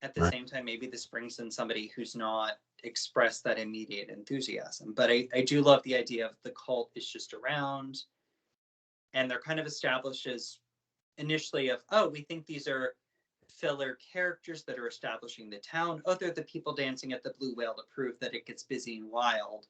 S2: at the
S1: Right.
S2: same time, maybe this brings in somebody who's not expressed that immediate enthusiasm. But I do love the idea of the cult is just around, and they're kind of established as initially of, oh, we think these are filler characters that are establishing the town. Oh, they're the people dancing at the Blue Whale to prove that it gets busy and wild.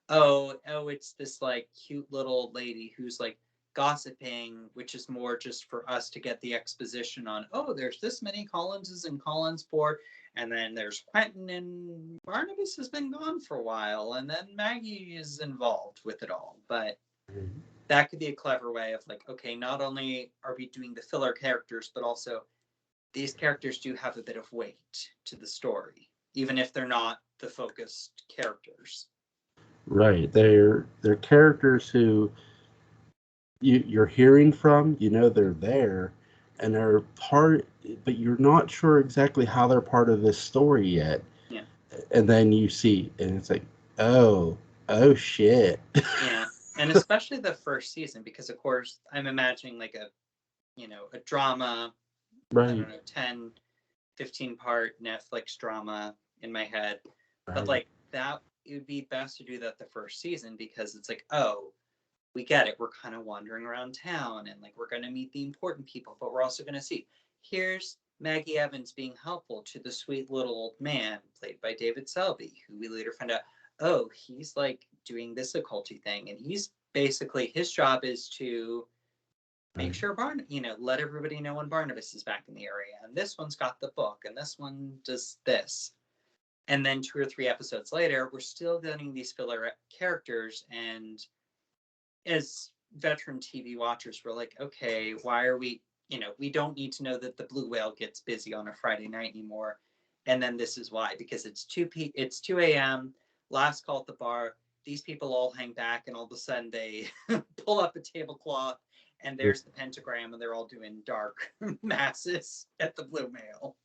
S2: Oh, it's this like cute little lady who's like gossiping, which is more just for us to get the exposition on, oh, there's this many Collinses in Collinsport, and then there's Quentin, and Barnabas has been gone for a while, and then Maggie is involved with it all. But that could be a clever way of like, okay, not only are we doing the filler characters, but also these characters do have a bit of weight to the story, even if they're not the focused characters.
S1: Right. They're characters who you're hearing from, they're there, and they're part, but you're not sure exactly how they're part of this story yet.
S2: Yeah.
S1: And then you see, and it's like, oh shit.
S2: Yeah. And especially the first season, because of course I'm imagining like a drama, I
S1: Right.
S2: don't know, 10, 15 part Netflix drama in my head. But
S1: Right.
S2: like that, it would be best to do that the first season because it's like, oh, we get it. We're kind of wandering around town and like we're going to meet the important people, but we're also going to see here's Maggie Evans being helpful to the sweet little old man played by David Selby, who we later find out, oh, he's like doing this occulty thing. And he's basically, his job is to make sure let everybody know when Barnabas is back in the area. And this one's got the book and this one does this. And then 2 or 3 episodes later, we're still getting these filler characters, and as veteran TV watchers, we're like, okay, why are we, we don't need to know that the Blue Whale gets busy on a Friday night anymore. And then this is why, because it's 2 a.m., last call at the bar. these people all hang back, and all of a sudden they pull up a tablecloth, and there's the pentagram, and they're all doing dark masses at the Blue Mail.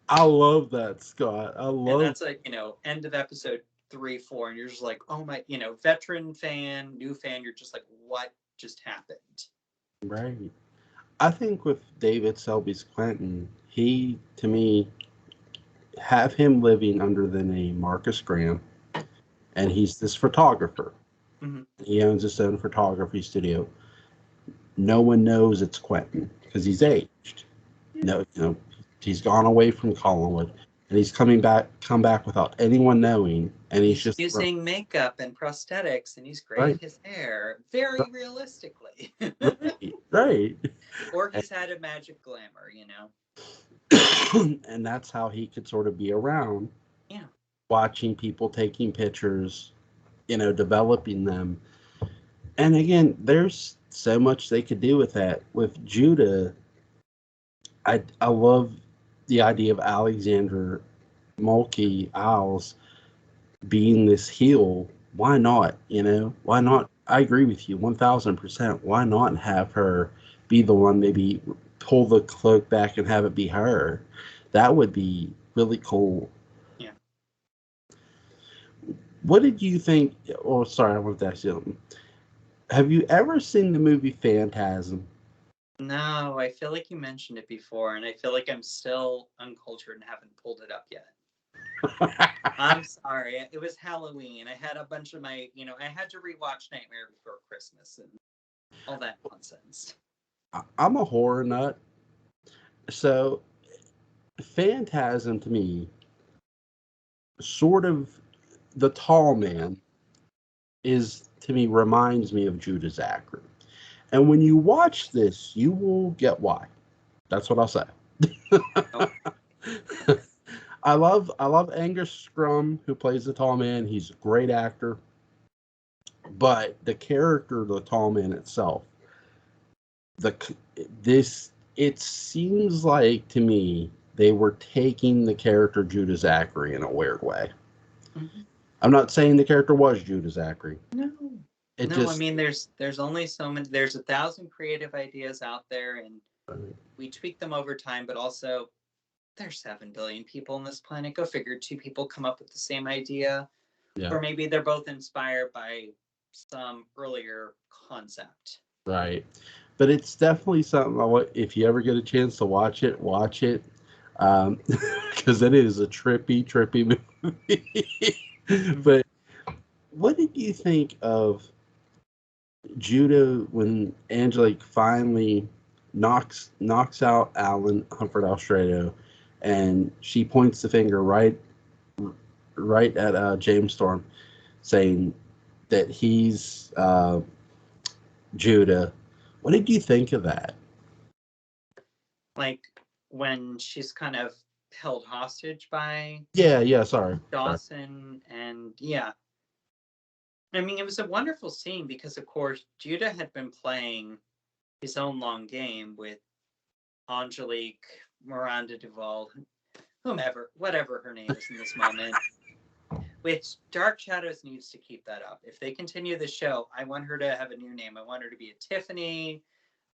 S1: I love that, Scott. I
S2: And
S1: love.
S2: that's like, end of episode 3, 4, and you're just like, oh my, veteran fan, new fan, you're just like, what just happened?
S1: Right. I think with David Selby's Quentin, he, to me, have him living under the name Marcus Graham, and he's this photographer.
S2: Mhm.
S1: He owns his own photography studio. No one knows it's Quentin because he's aged. No, he's gone away from Collinwood, and he's come back without anyone knowing, and he's just
S2: using makeup and prosthetics, and he's graying his hair very realistically.
S1: right.
S2: Or he's had a magic glamour,
S1: And that's how he could sort of be around.
S2: Yeah.
S1: Watching people taking pictures, developing them. And again, there's so much they could do with that. With Judah, I love the idea of Alexander Mulkey Isles being this heel. Why not? Why not? I agree with you 1000%. Why not have her be the one, maybe pull the cloak back and have it be her? That would be really cool.
S2: Yeah.
S1: What did you think? Oh, sorry, I wanted to ask you something. Have you ever seen the movie Phantasm?
S2: No, I feel like you mentioned it before, and I feel like I'm still uncultured and haven't pulled it up yet. I'm sorry. It was Halloween. I had a bunch of my, I had to rewatch Nightmare Before Christmas and all that nonsense.
S1: I'm a horror nut. So, Phantasm to me, sort of, the tall man to me, reminds me of Judah Zachary. And when you watch this, you will get why. That's what I'll say.
S2: Oh.
S1: I love Angus Scrum, who plays the tall man. He's a great actor. But the character, the tall man itself, it seems like to me they were taking the character Judah Zachary in a weird way.
S2: Mm-hmm.
S1: I'm not saying the character was Judah Zachary.
S2: No. I mean, there's only so many. There's 1,000 creative ideas out there, and we tweak them over time. But also, there's 7 billion people on this planet. Go figure. 2 people come up with the same idea, or maybe they're both inspired by some earlier concept.
S1: Right, but it's definitely something. If you ever get a chance to watch it, because it is a trippy movie. But what did you think of Judah when Angelique finally knocks out Alan Humphrey Alstrado, and she points the finger right at James Storm, saying that he's Judah. What did you think of that?
S2: Like when she's kind of held hostage by
S1: Sorry,
S2: Dawson, and I mean, it was a wonderful scene because, of course, Judah had been playing his own long game with Angelique, Miranda Duval, whatever her name is in this moment. Which Dark Shadows needs to keep that up. If they continue the show, I want her to have a new name. I want her to be a Tiffany,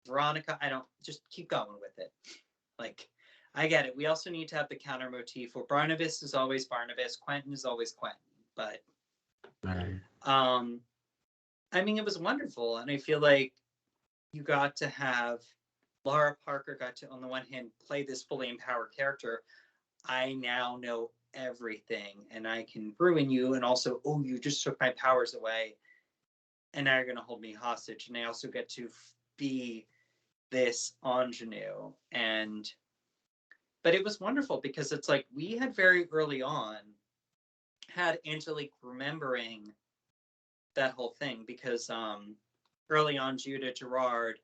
S2: Veronica. Just keep going with it. Like, I get it. We also need to have the counter motif where Barnabas is always Barnabas, Quentin is always Quentin. But, I mean, it was wonderful. And I feel like you got to have Laura Parker got to, on the one hand, play this fully empowered character. I now know everything and I can ruin you, and also, oh, you just took my powers away and now you're going to hold me hostage. And I also get to be this ingenue. But it was wonderful because it's like we had very early on had Angelique remembering that whole thing because early on Judah Gerard,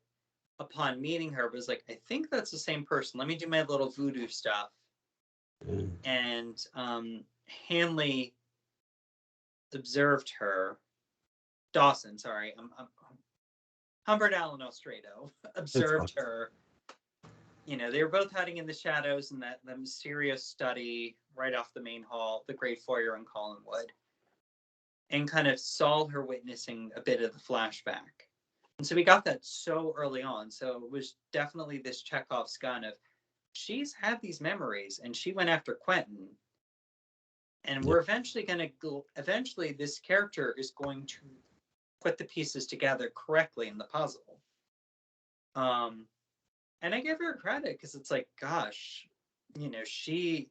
S2: upon meeting her, was like, I think that's the same person. Let me do my little voodoo stuff. And Hanley observed her. Dawson, sorry, Humbert Allen Ostrato observed her. They were both hiding in the shadows in that the mysterious study right off the main hall, the great foyer in Collinwood. and kind of saw her witnessing a bit of the flashback. And so we got that so early on. So it was definitely this Chekhov's gun of she's had these memories and she went after Quentin. And we're eventually going to go, eventually this character is going to put the pieces together correctly in the puzzle. And I give her credit because it's like, gosh, she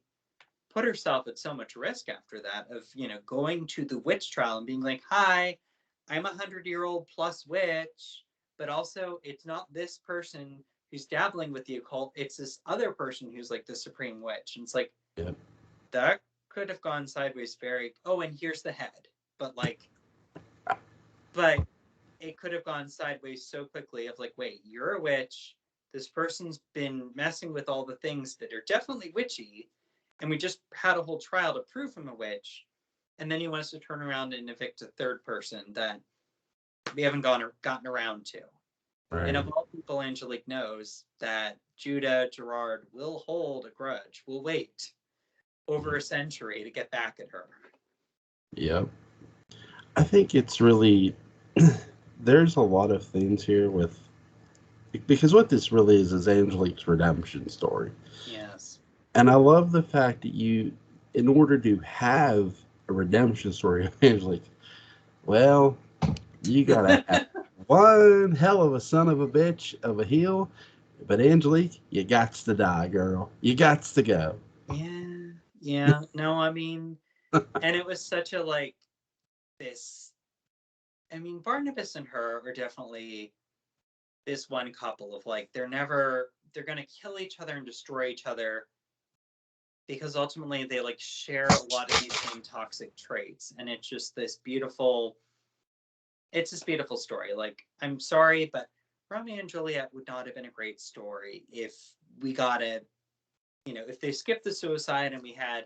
S2: put herself at so much risk after that of, going to the witch trial and being like, hi, I'm 100-year-old plus witch, but also it's not this person who's dabbling with the occult. It's this other person who's like the supreme witch. And it's like, that could have gone sideways and here's the head. But it could have gone sideways so quickly of like, wait, you're a witch. This person's been messing with all the things that are definitely witchy. And we just had a whole trial to prove him a witch. And then he wants to turn around and evict a third person that we haven't gotten around to. Right. And of all people, Angelique knows that Judah Gerard will hold a grudge, will wait over a century to get back at her.
S1: Yep. I think it's really, there's a lot of things here with, because what this really is Angelique's redemption story.
S2: Yes.
S1: And I love the fact that in order to have a redemption story of Angelique, well, you gotta have one hell of a son of a bitch of a heel, but Angelique, you gots to die, girl. You gots to go.
S2: Yeah. No, I mean, and it was such a like this. I mean, Barnabas and her are definitely this one couple of like they're gonna kill each other and destroy each other because ultimately they like share a lot of these same toxic traits, and it's just this beautiful story. Like, I'm sorry, but Romeo and Juliet would not have been a great story if we got it, if they skipped the suicide and we had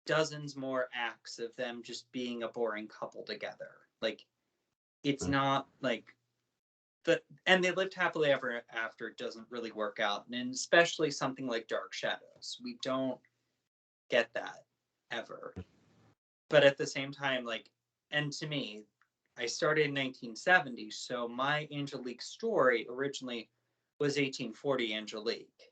S2: dozens more acts of them just being a boring couple together. Like, it's not like and they lived happily ever after doesn't really work out. And especially something like Dark Shadows. We don't get that ever. But at the same time, like, and to me, I started in 1970, so my Angelique story originally was 1840 Angelique.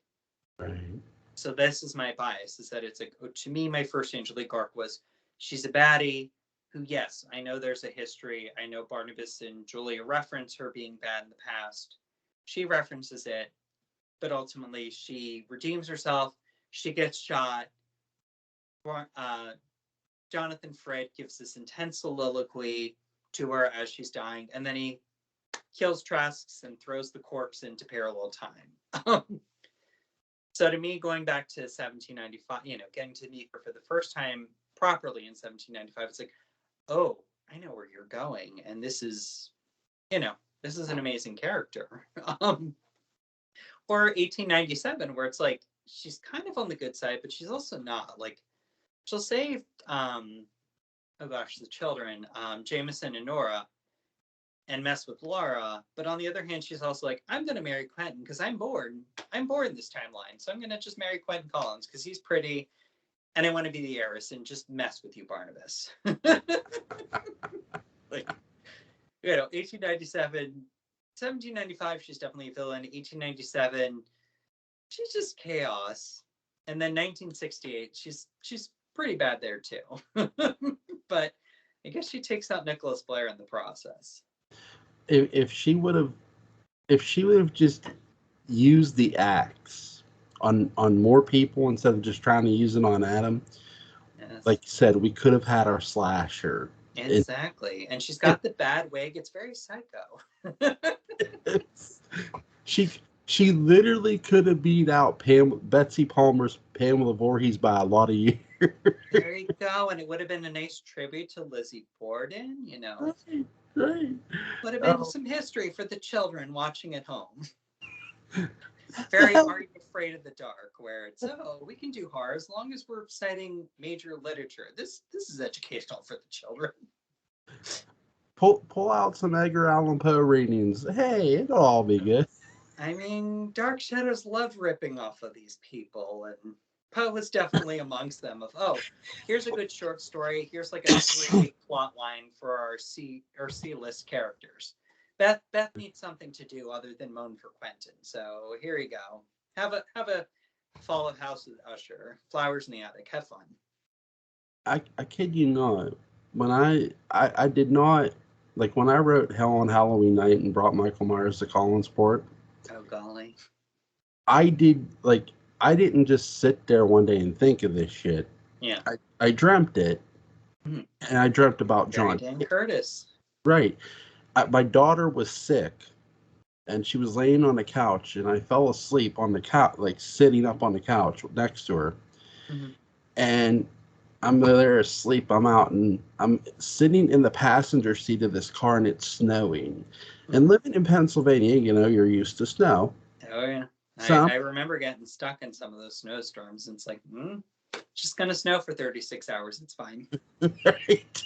S1: Right.
S2: So this is my bias, is that it's like, to me, my first Angelique arc was she's a baddie who, yes, I know there's a history. I know Barnabas and Julia reference her being bad in the past. She references it, but ultimately she redeems herself. She gets shot. Jonathan Fred gives this intense soliloquy to her as she's dying, and then he kills Trask and throws the corpse into parallel time. So to me, going back to 1795, getting to meet her for the first time properly in 1795, it's like, oh, I know where you're going, and this is an amazing character. Or 1897, where it's like she's kind of on the good side, but she's also not. Like, she'll save the children, Jameson and Nora, and mess with Laura. But on the other hand, she's also like, I'm going to marry Quentin because I'm bored. I'm bored in this timeline. So I'm going to just marry Quentin Collins because he's pretty and I want to be the heiress and just mess with you, Barnabas. Like, 1897, 1795, she's definitely a villain. 1897, she's just chaos. And then 1968, she's pretty bad there too. But I guess she takes out Nicholas Blair in the process.
S1: If she would have just used the axe on more people instead of just trying to use it on Adam, yes. Like you said, we could have had our slasher.
S2: Exactly. And she's got the bad wig. It's very psycho.
S1: She literally could have beat out Betsy Palmer's Pamela Voorhees by a lot of years.
S2: There you go. And it would have been a nice tribute to Lizzie Borden,
S1: Right.
S2: Would have been some history for the children watching at home. Very Are You Afraid of the Dark, where it's, we can do horror as long as we're citing major literature. This is educational for the children.
S1: Pull out some Edgar Allan Poe readings. Hey, it'll all be good.
S2: I mean, Dark Shadows love ripping off of these people, and Poe was definitely amongst them. Of here's a good short story. Here's like a 3 week plot line for our C list characters. Beth needs something to do other than moan for Quentin. So here you go. Have a fall of House with Usher. Flowers in the attic. Have fun.
S1: I kid you not. When I did not like when I wrote Hell on Halloween Night and brought Michael Myers to Collinsport.
S2: Oh golly.
S1: I did like I didn't just sit there one day and think of this shit.
S2: Yeah.
S1: I dreamt it,
S2: Mhm.
S1: and I dreamt about
S2: Very
S1: John.
S2: Dan Curtis.
S1: Right. My daughter was sick, and she was laying on the couch, and I fell asleep on the couch, like sitting up on the couch next to her,
S2: Mhm.
S1: and I'm there asleep. I'm out, and I'm sitting in the passenger seat of this car, and it's snowing. And
S2: Mhm.
S1: living in Pennsylvania, you know, you're used to snow.
S2: Oh yeah.
S1: So
S2: I remember getting stuck in some of those snowstorms, and it's like, it's just gonna snow for 36 hours. It's fine.
S1: right.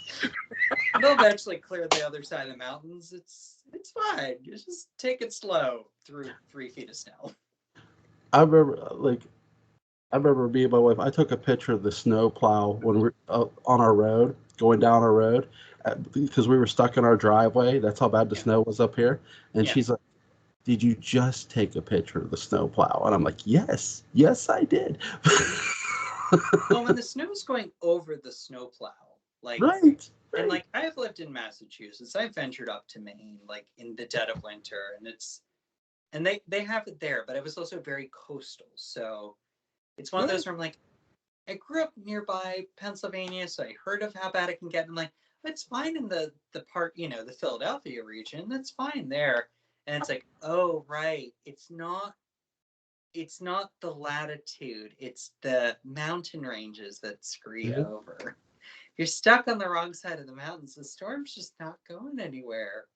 S2: They'll eventually clear the other side of the mountains. It's fine. You just take it slow through 3 feet of snow.
S1: I remember, I remember me and my wife. I took a picture of the snow plow when we're on our road, going down our road, because we were stuck in our driveway. That's how bad the
S2: Yeah.
S1: snow was up here. And
S2: Yeah.
S1: she's like, "Did you just take a picture of the snow plow?" And I'm like, "Yes, yes, I did."
S2: Well, when the snow's going over the snowplow, like,
S1: right,
S2: and
S1: right.
S2: like I've lived in Massachusetts, I've ventured up to Maine, like in the dead of winter, and they have it there, but it was also very coastal, so it's one of
S1: Right.
S2: those where I'm like, I grew up nearby Pennsylvania, so I heard of how bad it can get. I'm like, it's fine in the part, the Philadelphia region. That's fine there. And it's like, oh right, it's not the latitude, it's the mountain ranges that screw you
S1: Mhm.
S2: over. You're stuck on the wrong side of the mountains. The storm's just not going anywhere.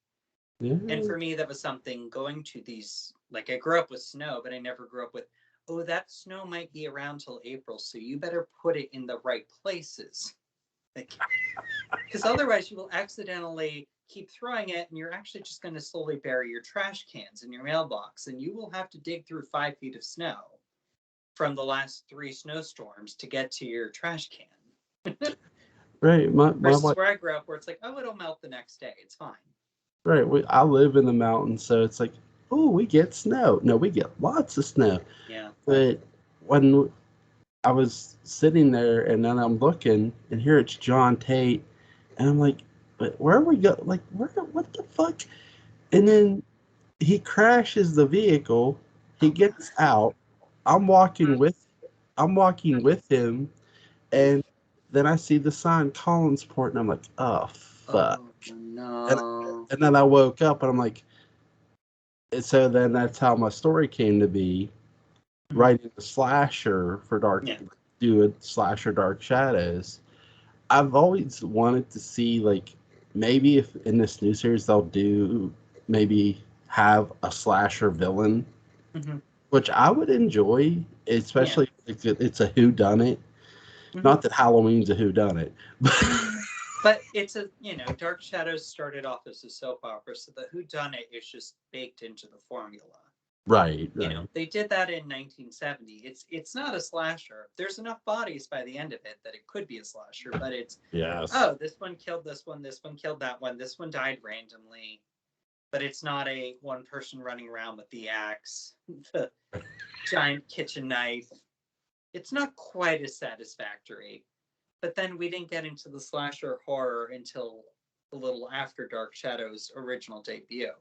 S2: And
S1: Yeah.
S2: for me, that was something going to these, like I grew up with snow, but I never grew up with, oh, that snow might be around till April, so you better put it in the right places. Like, because otherwise you will accidentally keep throwing it and you're actually just going to slowly bury your trash cans in your mailbox and you will have to dig through 5 feet of snow from the last 3 snowstorms to get to your trash can.
S1: Right. My
S2: Versus
S1: wife.
S2: where I grew up, where it's like, oh, it'll melt the next day. It's fine.
S1: Right. I live in the mountains, so it's like, oh, we get snow. No, we get lots of snow.
S2: Yeah.
S1: But when I was sitting there and then I'm looking and here it's John Tate and I'm like, but where are we go? Like, where? What the fuck? And then he crashes the vehicle. He
S2: Oh,
S1: gets out. I'm walking with, I'm walking with him, and then I see the sign Collinsport, and I'm like, oh fuck.
S2: oh
S1: And
S2: no.
S1: and then I woke up and I'm like, and so then that's how my story came to be.
S2: Mhm.
S1: Writing the slasher for Dark,
S2: Yeah.
S1: do a slasher Dark Shadows. I've always wanted to see like maybe if in this new series they'll do maybe have a slasher villain,
S2: Hmm.
S1: which I would enjoy,
S2: Yeah.
S1: especially if it's a who done it.
S2: Hmm.
S1: Not that Halloween's a who done it, but
S2: But it's Dark Shadows started off as a soap opera, so the whodunit is just baked into the formula.
S1: right, right,
S2: They did that in 1970. It's not a slasher. There's enough bodies by the end of it that it could be a slasher, but it's,
S1: yes,
S2: oh, this one killed this one killed that one, this one died randomly. But it's not a one person running around with the axe, the giant kitchen knife. It's not quite as satisfactory. But then we didn't get into the slasher horror until a little after Dark Shadow's original debut.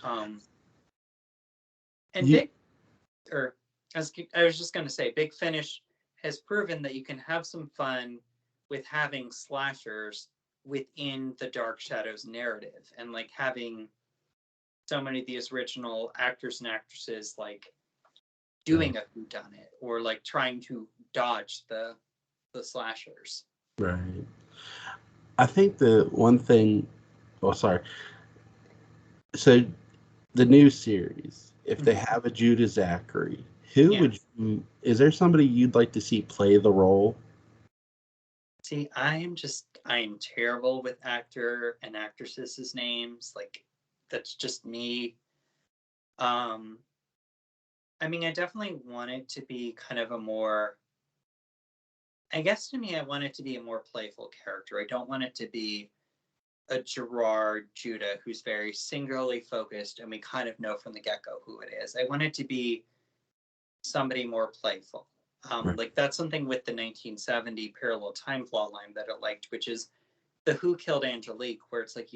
S2: Um, and
S1: you,
S2: Big, or I was just going to say, Big Finish has proven that you can have some fun with having slashers within the Dark Shadows narrative and like having so many of these original actors and actresses like
S1: yeah,
S2: doing a whodunit or like trying to dodge the slashers.
S1: right. I think the one thing. Oh, sorry. So the new series, if they
S2: Mm-hmm.
S1: have a Judah Zachary, who
S2: Yeah.
S1: would you? Is there somebody you'd like to see play the role?
S2: See, I am terrible with actor and actresses' names. Like, that's just me. Um, I mean, I definitely want it to be kind of a more, I guess to me, I want it to be a more playful character. I don't want it to be a Gerard Judah who's very singularly focused and we kind of know from the get-go who it is. I want it to be somebody more playful.
S1: Right.
S2: Like that's something with the 1970 parallel time plot line that I liked, which is the Who Killed Angelique, where it's like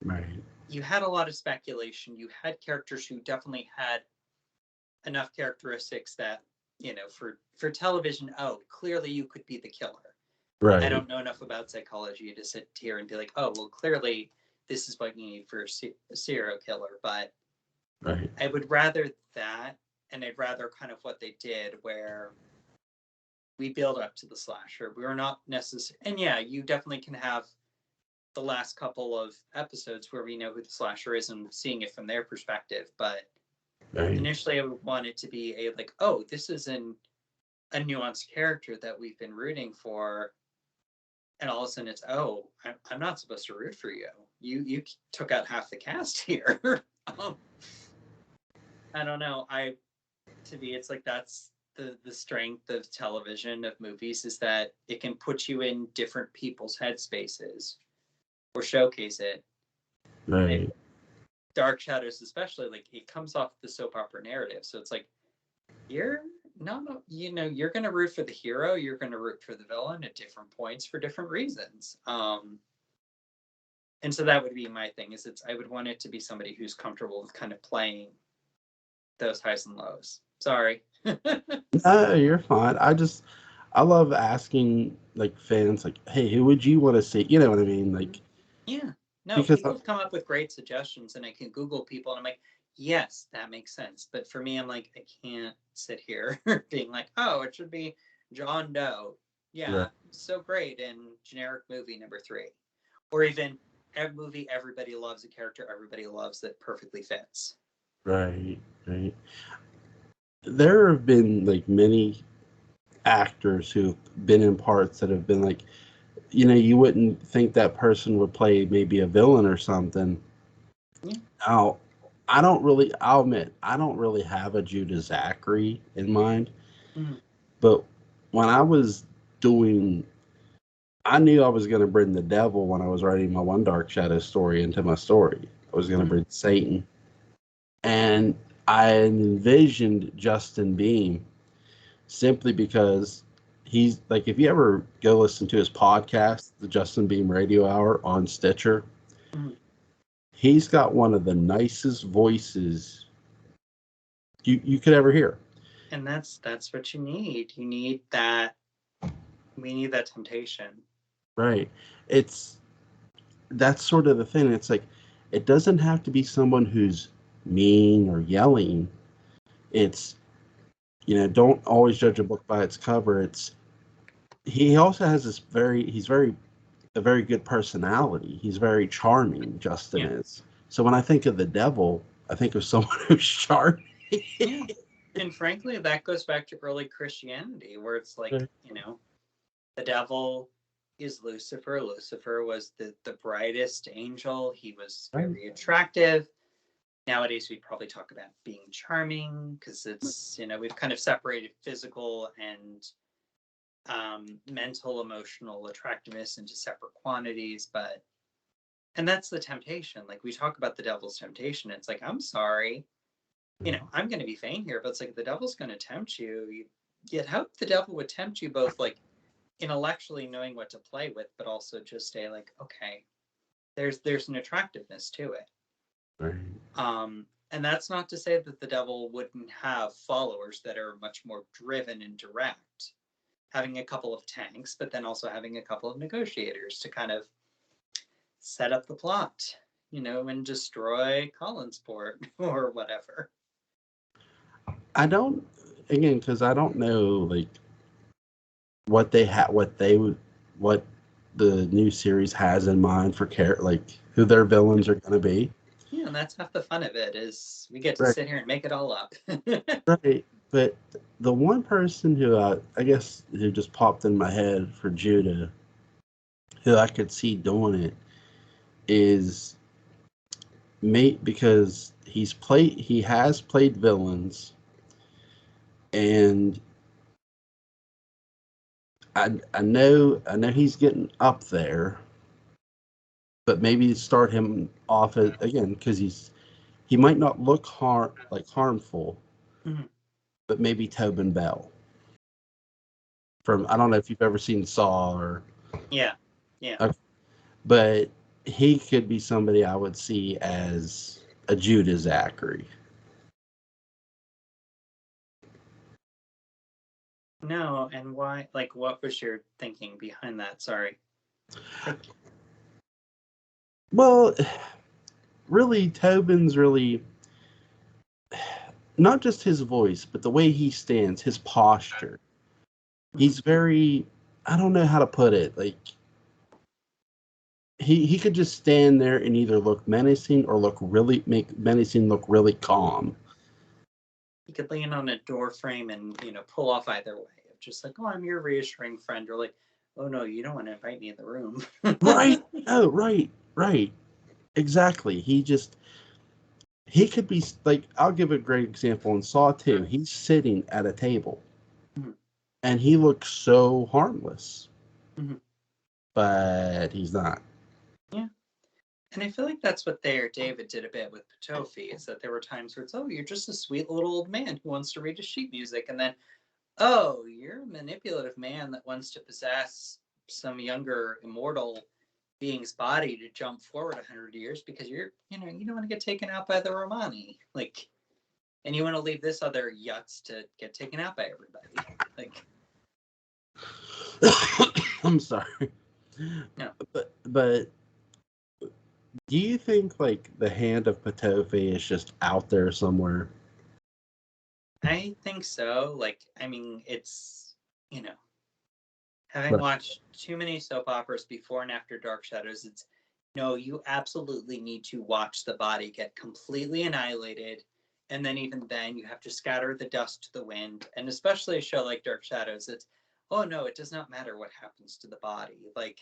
S1: Right.
S2: you had a lot of speculation. You had characters who definitely had enough characteristics that, for television, oh, clearly you could be the killer. I
S1: Right.
S2: don't know enough about psychology to sit here and be like, oh, well, clearly this is what you need for a serial killer. But
S1: Right.
S2: I would rather that, and I'd rather kind of what they did, where we build up to the slasher. We were not necessarily, and yeah, you definitely can have the last couple of episodes where we know who the slasher is and seeing it from their perspective. But
S1: Right.
S2: initially, I would want it to be a like, oh, this is a nuanced character that we've been rooting for, and all of a sudden it's, oh, I'm not supposed to root for you. You took out half the cast here. I don't know. To me, it's like that's the strength of television, of movies, is that it can put you in different people's headspaces or showcase it.
S1: Right.
S2: Dark Shadows, especially, like it comes off the soap opera narrative, so it's like you're no, you're gonna root for the hero, you're gonna root for the villain at different points for different reasons. And so that would be my thing. Is I would want it to be somebody who's comfortable with kind of playing those highs and lows. Sorry.
S1: No, you're fine. I love asking like fans, like, hey, who would you want to see? You know what I mean? Like,
S2: Yeah. No,
S1: because
S2: people have come up with great suggestions, and I can Google people, and I'm like, yes, that makes sense. But for me, I'm like, I can't sit here being like, oh, it should be John Doe. Yeah,
S1: right,
S2: so great in generic movie number 3, or even a movie everybody loves, a character everybody loves that perfectly fits.
S1: right, right. There have been like many actors who've been in parts that have been like, you wouldn't think that person would play maybe a villain or something.
S2: Yeah.
S1: Now, I'll admit, I don't really have a Judah Zachary in mind,
S2: Mhm.
S1: but when I was doing, I knew I was going to bring the devil when I was writing my One Dark Shadow story into my story. I was going to
S2: Mhm.
S1: bring Satan. And I envisioned Justin Beam simply because he's like, if you ever go listen to his podcast, the Justin Beam Radio Hour on Stitcher,
S2: Mhm.
S1: he's got one of the nicest voices you could ever hear.
S2: And that's what you need. You need that. We need that temptation.
S1: Right. It's That's sort of the thing. It's like it doesn't have to be someone who's mean or yelling. It's don't always judge a book by its cover. He also has he's very a very good personality. He's very charming, Justin
S2: Yeah.
S1: is. So when I think of the devil, I think of someone who's charming.
S2: Yeah. And frankly, that goes back to early Christianity, where it's like, the devil is Lucifer. Lucifer was the brightest angel. He was
S1: Right.
S2: very attractive. Nowadays, we'd probably talk about being charming because it's, we've kind of separated physical and mental, emotional attractiveness into separate quantities. And that's the temptation. Like we talk about the devil's temptation. It's like, I'm sorry, I'm going to be vain here, but it's like the devil's going to tempt you. You'd hope the devil would tempt you both like intellectually knowing what to play with, but also just say like, okay, there's an attractiveness to it.
S1: Right.
S2: And that's not to say that the devil wouldn't have followers that are much more driven and direct, having a couple of tanks, but then also having a couple of negotiators to kind of set up the plot, and destroy Collinsport or whatever.
S1: I don't again because I don't know like what the new series has in mind for like who their villains are going to be.
S2: Yeah, and that's half the fun of it is we get to
S1: Right.
S2: sit here and make it all up.
S1: Right. But the one person who I guess who just popped in my head for Judah, who I could see doing it, is because he has played villains, and I know he's getting up there, but maybe start him off again because he might not look harmful,
S2: Mhm.
S1: but maybe Tobin Bell from, I don't know if you've ever seen Saw or
S2: Yeah. Yeah.
S1: but he could be somebody I would see as a Judah Zachary.
S2: No, and why? Like, what was your thinking behind that? Sorry. Like,
S1: Well, really, Tobin's really not just his voice, but the way he stands, his posture. He's very, I don't know how to put it. Like he could just stand there and either look menacing or make menacing look really calm.
S2: he could lean on a door frame and pull off either way. Of just like, oh, I'm your reassuring friend, or like, oh no, you don't want to invite me in the room.
S1: Right? Oh, right. Exactly. He could be like, I'll give a great example in Saw 2. He's sitting at a table
S2: Mhm.
S1: and he looks so harmless,
S2: Mhm.
S1: but he's not.
S2: Yeah. And I feel like that's what David did a bit with Patofi, is that there were times where it's, oh, you're just a sweet little old man who wants to read his sheet music. And then, oh, you're a manipulative man that wants to possess some younger immortal being's body to jump forward 100 years because you don't want to get taken out by the Romani. Like, and you want to leave this other yutz to get taken out by everybody. Like,
S1: I'm sorry.
S2: no.
S1: But do you think like the hand of Patofi is just out there somewhere?
S2: I think so. Like, I mean, it's, you know, having
S1: Right.
S2: watched too many soap operas before and after Dark Shadows, it's no, you absolutely need to watch the body get completely annihilated. And then, even then, you have to scatter the dust to the wind. And especially a show like Dark Shadows, it's, oh no, it does not matter what happens to the body. Like,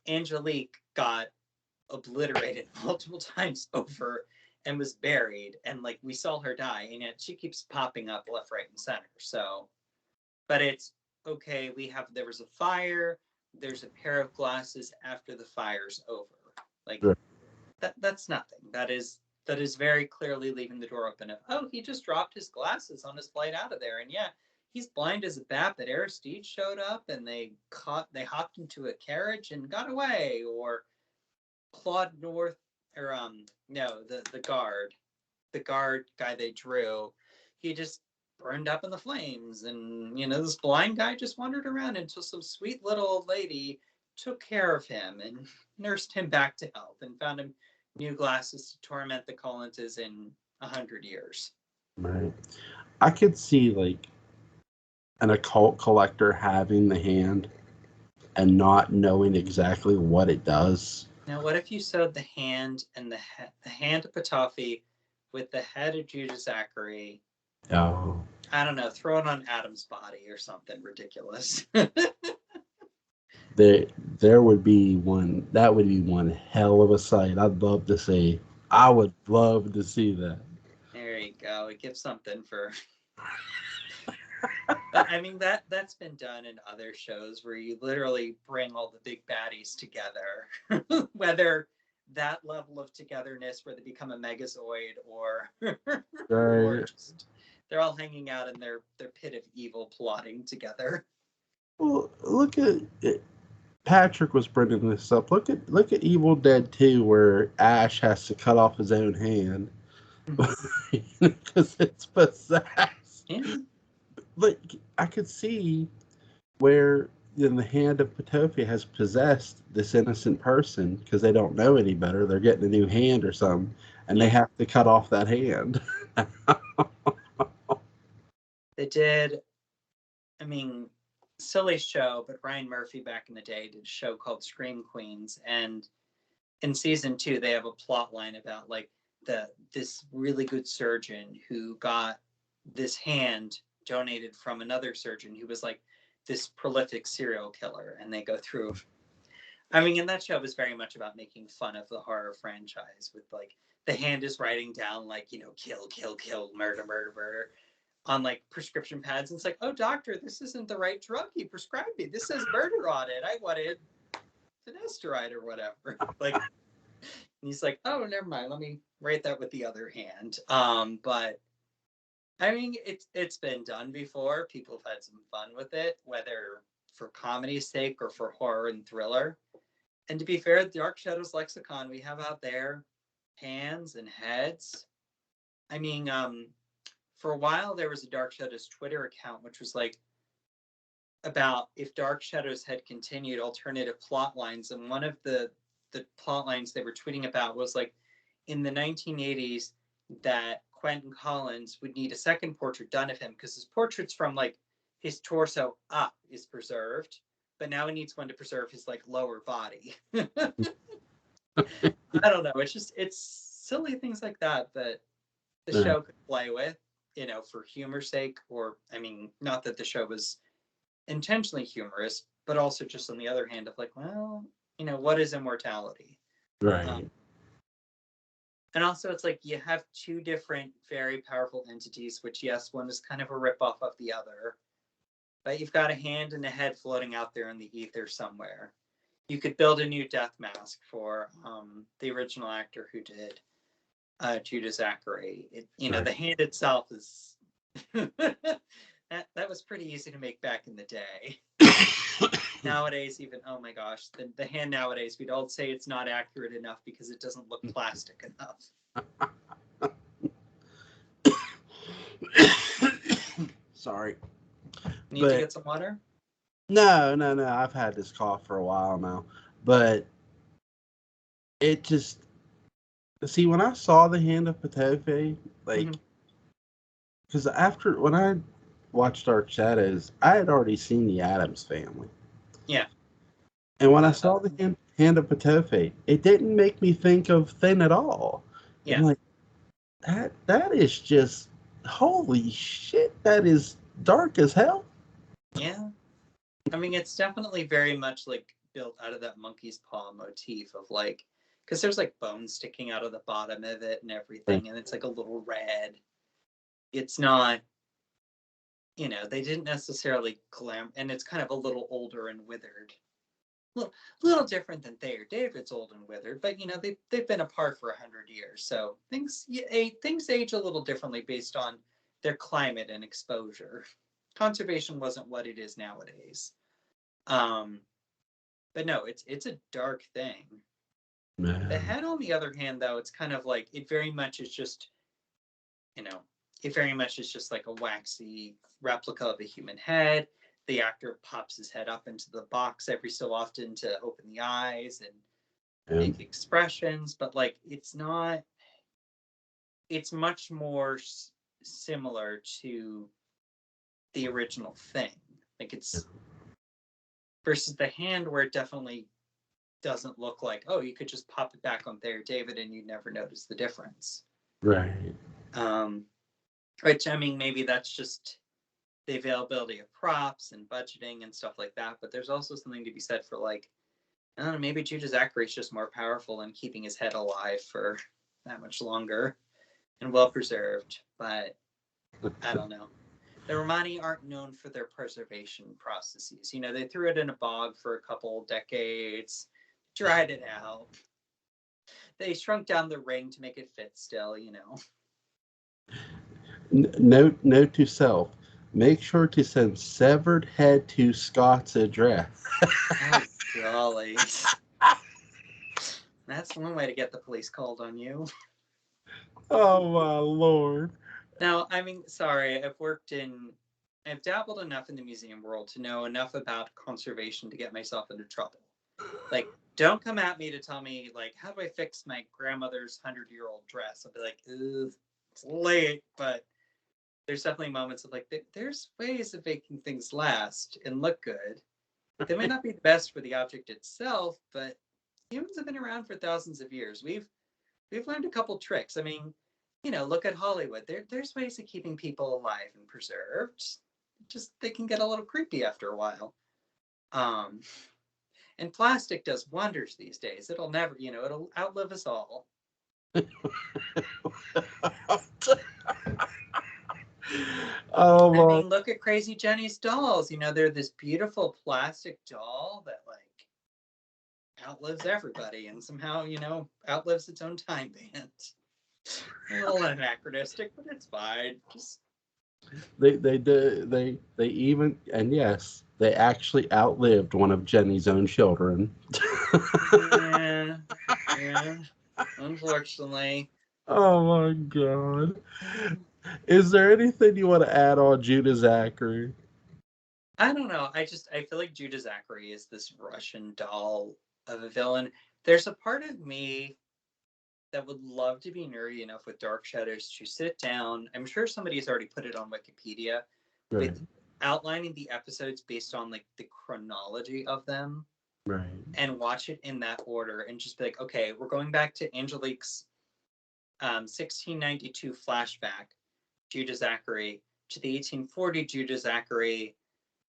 S2: Angelique got obliterated multiple times over and was buried. And like, we saw her die, and yet she keeps popping up left, right, and center. So, but it's okay. There was a fire. There's a pair of glasses after the fire's over. Like
S1: Right.
S2: that's nothing. That is very clearly leaving the door open. Of, oh, he just dropped his glasses on his flight out of there, and yeah, he's blind as a bat. But Aristide showed up, and they hopped into a carriage and got away. Or Claude North, or no, the guard guy they drew, he just burned up in the flames. And this blind guy just wandered around until some sweet little old lady took care of him and nursed him back to health and found him new glasses to torment the Collinses in 100 years.
S1: Right. I could see like an occult collector having the hand and not knowing exactly what it does.
S2: Now, what if you sewed the hand and the hand of Patafi with the head of Judah Zachary?
S1: Oh,
S2: I don't know, throw it on Adam's body or something ridiculous.
S1: there there would be one, that would be one hell of a sight. I'd love to see. I would love to see that.
S2: There you go. It gives something for. But I mean that's been done in other shows where you literally bring all the big baddies together, whether that level of togetherness where they become a Megazord or or
S1: Right.
S2: just they're all hanging out in their pit of evil plotting together.
S1: Well, look at it. Patrick was bringing this up. Look at Evil Dead 2, where Ash has to cut off his own hand because it's possessed.
S2: Yeah.
S1: But I could see where the hand of Potopia has possessed this innocent person because they don't know any better. They're getting a new hand or something, and they
S2: Yeah.
S1: have to cut off that hand.
S2: They did, I mean, silly show, but Ryan Murphy back in the day did a show called Scream Queens, and in season 2 they have a plot line about like this really good surgeon who got this hand donated from another surgeon who was like this prolific serial killer, and they go through I mean, and that show was very much about making fun of the horror franchise with like the hand is writing down like, kill, kill, kill, murder, murder, murder on like prescription pads. And it's like, oh, doctor, this isn't the right drug you prescribed me. This says murder on it. I wanted finasteride or whatever. Like, and he's like, oh, never mind. Let me write that with the other hand. But I mean, it's been done before. People have had some fun with it, whether for comedy's sake or for horror and thriller. And to be fair, the Dark Shadows lexicon we have out there, hands and heads. I mean, for a while there was a Dark Shadows Twitter account, which was like about if Dark Shadows had continued alternative plot lines. And one of the plot lines they were tweeting about was like in the 1980s that Quentin Collins would need a second portrait done of him because his portraits from like his torso up is preserved, but now he needs one to preserve his like lower body. I don't know. It's silly things like that that the show could play with, for humor's sake, or I mean, not that the show was intentionally humorous, but also just on the other hand of like, well, what is immortality?
S1: Right.
S2: And also it's like you have two different very powerful entities, which yes, one is kind of a ripoff of the other, but you've got a hand and a head floating out there in the ether somewhere. You could build a new death mask for the original actor who did Judah Zachary.
S1: Right.
S2: The hand itself is that was pretty easy to make back in the day. Nowadays, even oh my gosh, the hand nowadays, we'd all say it's not accurate enough because it doesn't look plastic enough.
S1: Sorry.
S2: Need to get some water?
S1: No. I've had this cough for a while now, but it just see when I saw the hand of Patofe, like, because when I watched Dark Shadows, I had already seen the Addams Family.
S2: Yeah.
S1: And when I saw the hand of Patofe, it didn't make me think of Thin at all.
S2: Yeah.
S1: I'm like, that is just holy shit. That is dark as hell.
S2: Yeah. I mean, it's definitely very much like built out of that monkey's paw motif of like, because there's like bones sticking out of the bottom of it and everything, and it's like a little red. It's not, they didn't necessarily and it's kind of a little older and withered. Little different than Thayer David's old and withered, but they've been apart for 100 years, so things age a little differently based on their climate and exposure. Conservation wasn't what it is nowadays. But no, it's a dark thing.
S1: Man.
S2: The head, on the other hand, though, it's kind of like it very much is just, like a waxy replica of a human head. The actor pops his head up into the box every so often to open the eyes and make expressions, but like it's much more similar to the original thing. Like it's versus the hand where it definitely doesn't look like, oh, you could just pop it back on Thayer David and you'd never notice the difference.
S1: Right.
S2: Which, I mean, maybe that's just the availability of props and budgeting and stuff like that. But there's also something to be said for like, I don't know, maybe Judah Zachary's just more powerful in keeping his head alive for that much longer and well preserved. But I don't know. The Romani aren't known for their preservation processes. They threw it in a bog for a couple decades, dried it out. They shrunk down the ring to make it fit still,
S1: Note to self. Make sure to send severed head to Scott's address.
S2: Oh, golly. That's one way to get the police called on you.
S1: Oh, my Lord.
S2: Now, I mean, sorry, I've dabbled enough in the museum world to know enough about conservation to get myself into trouble. Like, don't come at me to tell me, like, how do I fix my grandmother's 100-year-old dress? I'll be like, it's late, but there's definitely moments of like, there's ways of making things last and look good. They might not be the best for the object itself, but humans have been around for thousands of years. We've learned a couple tricks. I mean, look at Hollywood. There's ways of keeping people alive and preserved. Just they can get a little creepy after a while. And plastic does wonders these days. It'll never, it'll outlive us all. I
S1: Oh
S2: mean, look at Crazy Jenny's dolls. They're this beautiful plastic doll that like outlives everybody and somehow, outlives its own time band. A little anachronistic, but it's fine. Just
S1: they even, and yes, they actually outlived one of Jenny's own children.
S2: yeah, yeah. Unfortunately.
S1: Oh my god. Is there anything you want to add on Judah Zachary?
S2: I don't know. I feel like Judah Zachary is this Russian doll of a villain. There's a part of me that would love to be nerdy enough with Dark Shadows to sit down. I'm sure somebody's already put it on Wikipedia
S1: Right,
S2: with outlining the episodes based on like the chronology of them
S1: right.
S2: and watch it in that order and just be like, okay, we're going back to Angelique's 1692 flashback, Judah Zachary, to the 1840 Judah Zachary,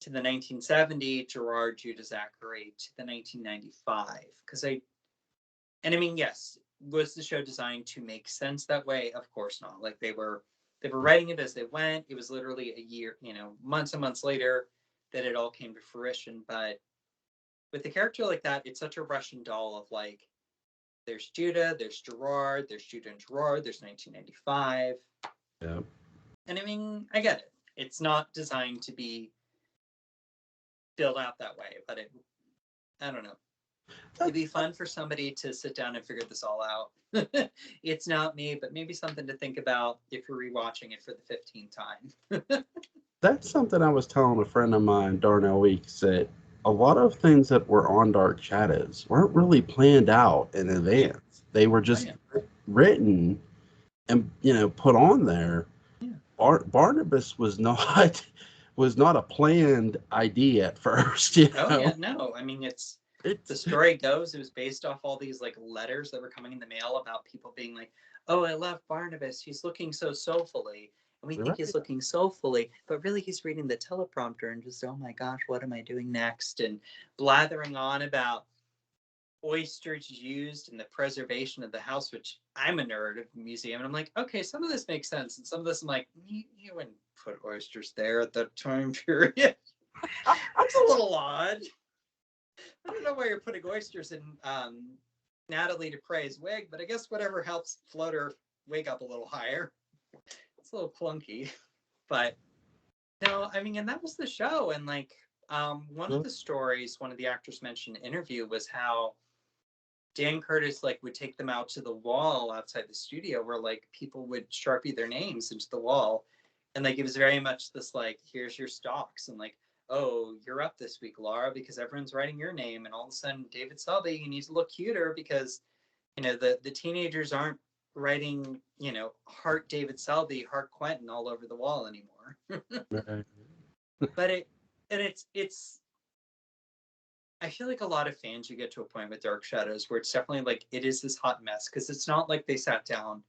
S2: to the 1970 Gerard Judah Zachary, to the 1995. And I mean, yes, was the show designed to make sense that way? Of course not. Like they were writing it as they went. It was literally a year, months and months later that it all came to fruition. But with a character like that, it's such a Russian doll of like, there's Judah, there's Gerard, there's Judah and Gerard, there's 1995.
S1: Yeah.
S2: And I mean, I get it. It's not designed to be built out that way, but I don't know. It'd be fun for somebody to sit down and figure this all out. It's not me, but maybe something to think about if you're rewatching it for the 15th time.
S1: That's something I was telling a friend of mine, Darnell Weeks, that a lot of things that were on Dark Shadows weren't really planned out in advance. They were
S2: Oh
S1: just
S2: yeah,
S1: written and put on there.
S2: yeah.
S1: Barnabas was not was not a planned idea at first.
S2: Oh yeah, no. I mean, the
S1: It's
S2: story goes it was based off all these like letters that were coming in the mail about people being like, "Oh, I love Barnabas. He's looking so soulfully." And we think he's
S1: right.
S2: looking soulfully, but really he's reading the teleprompter and just, oh my gosh, what am I doing next? And blathering on about oysters used in the preservation of the house, which I'm a nerd of the museum. And I'm like, okay, some of this makes sense. And some of this I'm like, you wouldn't put oysters there at that time period. That's a little odd. I don't know why you're putting oysters in Natalie Dupre's wig, but I guess whatever helps float her wig up a little higher. It's a little clunky. But no, I mean, and that was the show. And like one of the stories one of the actors mentioned in an interview was how Dan Curtis like would take them out to the wall outside the studio where like people would sharpie their names into the wall. And like it was very much this like, here's your stocks and like, oh, you're up this week, Laura, because everyone's writing your name. And all of a sudden, David Selby, you need to look cuter because, the teenagers aren't writing, Heart David Selby, Heart Quentin all over the wall anymore.
S1: Right.
S2: But it's I feel like a lot of fans, you get to a point with Dark Shadows where it's definitely like it is this hot mess because it's not like they sat down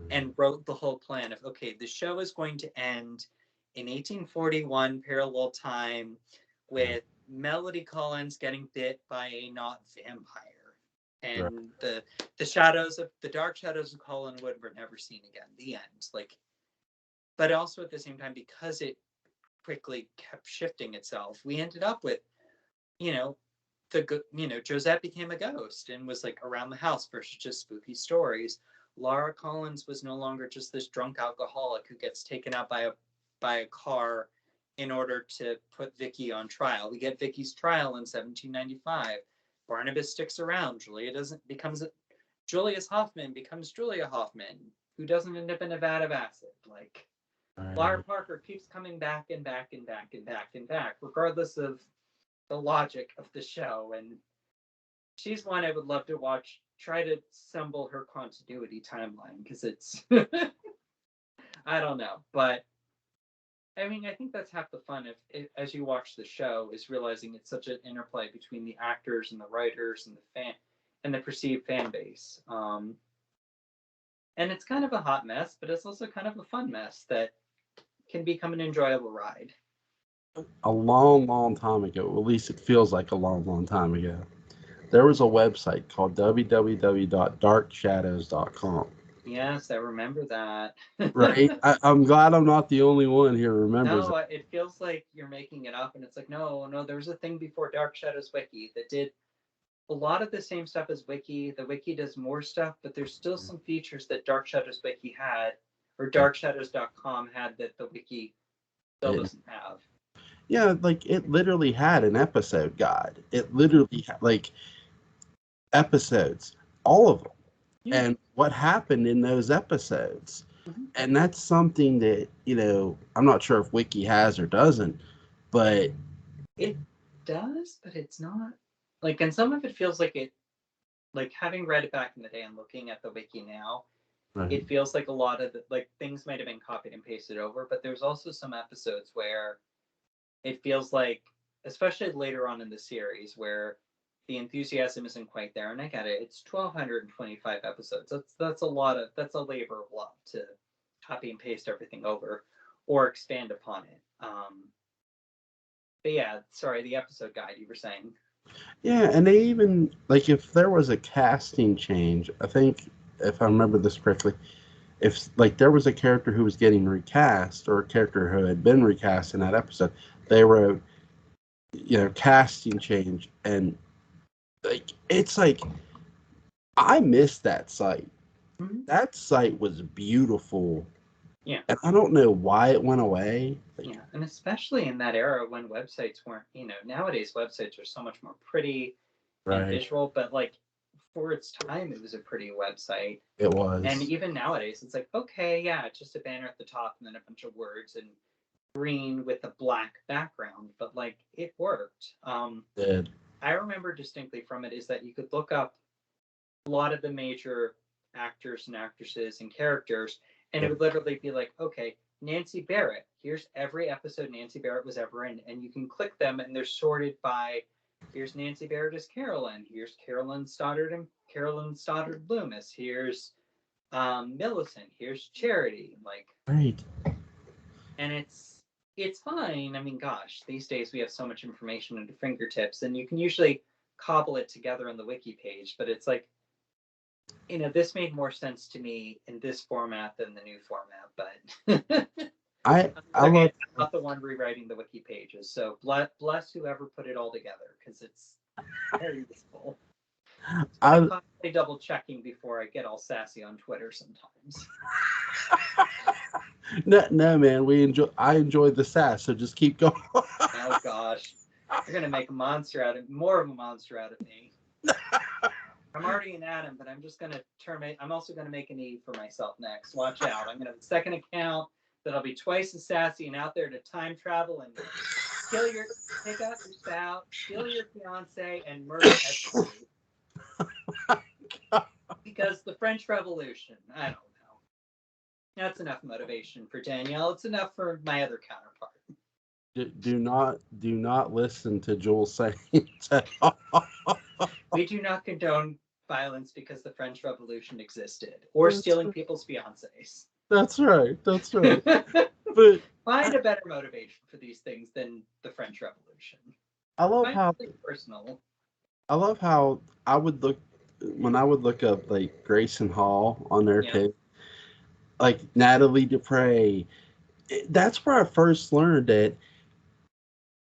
S2: and wrote the whole plan of, okay, the show is going to end in 1841 parallel time with Melody Collins getting bit by a not vampire,
S1: Right.
S2: and the dark shadows of Collinwood were never seen again. The end. Like, but also at the same time, because it quickly kept shifting itself, we ended up with, you know, Josette became a ghost and was like around the house versus just spooky stories. Laura Collins was no longer just this drunk alcoholic who gets taken out by a car in order to put Vicky on trial. We get Vicky's trial in 1795. Barnabas sticks around. Julius Hoffman becomes Julia Hoffman, who doesn't end up in a vat of acid. Like, Laura
S1: Right.
S2: Parker keeps coming back and back and back and back and back, regardless of the logic of the show. And she's one I would love to watch try to assemble her continuity timeline because it's I don't know, but I mean, I think that's half the fun as you watch the show is realizing it's such an interplay between the actors and the writers and the fan and the perceived fan base. And it's kind of a hot mess, but it's also kind of a fun mess that can become an enjoyable ride.
S1: A long, long time ago, at least it feels like a long, long time ago, there was a website called www.darkshadows.com.
S2: Yes, I remember that.
S1: Right? I'm glad I'm not the only one here who remembers
S2: No,
S1: it.
S2: it feels like you're making it up, and it's like, no, no, there was a thing before Dark Shadows Wiki that did a lot of the same stuff as Wiki. The Wiki does more stuff, but there's still some features that Dark Shadows Wiki had, or darkshadows.com had that the Wiki still
S1: It,
S2: doesn't have.
S1: yeah, like it literally had an episode guide. It literally had like episodes, all of them,
S2: Yeah.
S1: and what happened in those episodes.
S2: Mhm.
S1: And that's something that, I'm not sure if Wiki has or doesn't, but
S2: It does, but it's not like, and some of it feels like it, like having read it back in the day and looking at the wiki now,
S1: right,
S2: it feels like a lot of the, like things might have been copied and pasted over, but there's also some episodes where it feels like, especially later on in the series, where the enthusiasm isn't quite there. And I get it; it's 1,225 episodes. That's a lot of, that's a labor of love to copy and paste everything over or expand upon it. But yeah, sorry, the episode guide you were saying.
S1: yeah, and they even like if there was a casting change, I think if I remember this correctly, if like there was a character who was getting recast or a character who had been recast in that episode, they wrote, casting change, and like it's like I missed that site.
S2: Mm-hmm.
S1: That site was beautiful,
S2: Yeah.
S1: and I don't know why it went away. Like,
S2: Yeah, and especially in that era when websites weren't, nowadays websites are so much more pretty and
S1: right,
S2: visual, but like for its time, it was a pretty website.
S1: it
S2: And
S1: was.
S2: even nowadays, it's like, okay, yeah, it's just a banner at the top and then a bunch of words and green with a black background, but like it worked.
S1: Did.
S2: I remember distinctly from it is that you could look up a lot of the major actors and actresses and characters, and it would literally be like, okay, Nancy Barrett. Here's every episode Nancy Barrett was ever in, and you can click them, and they're sorted by. Here's Nancy Barrett as Carolyn. Here's Carolyn Stoddard and Carolyn Stoddard Loomis. Here's Millicent. Here's Charity. Like,
S1: Right.
S2: and it's fine. I mean, gosh, these days we have so much information at our fingertips, and you can usually cobble it together on the wiki page. But it's like, this made more sense to me in this format than the new format. But
S1: I
S2: okay,
S1: love.
S2: I'm not the one rewriting the wiki pages. So bless whoever put it all together because it's very useful. But I'm
S1: I
S2: constantly double checking before I get all sassy on Twitter sometimes.
S1: no, no, man. I enjoyed the sass, so just keep going.
S2: Oh gosh, you're gonna make more of a monster out of me. I'm already an Adam, but I'm just gonna I'm also gonna make an Eve for myself next. Watch out! I'm gonna have a second account that'll be twice as sassy and out there to time travel and take out your spout, steal your fiance, and murder everybody. Because the French Revolution. I don't know. That's enough motivation for Danielle. It's enough for my other counterpart.
S1: Do not listen to Joel saying at all.
S2: We do not condone violence because the French Revolution existed, or stealing people's fiancés.
S1: That's right. That's right. But
S2: Find a better motivation for these things than the French Revolution.
S1: I love
S2: Find
S1: how
S2: something personal.
S1: I love how I would look when I would look up like Grayson Hall on there
S2: Yeah.
S1: too, like Natalie Dupre. That's where I first learned that,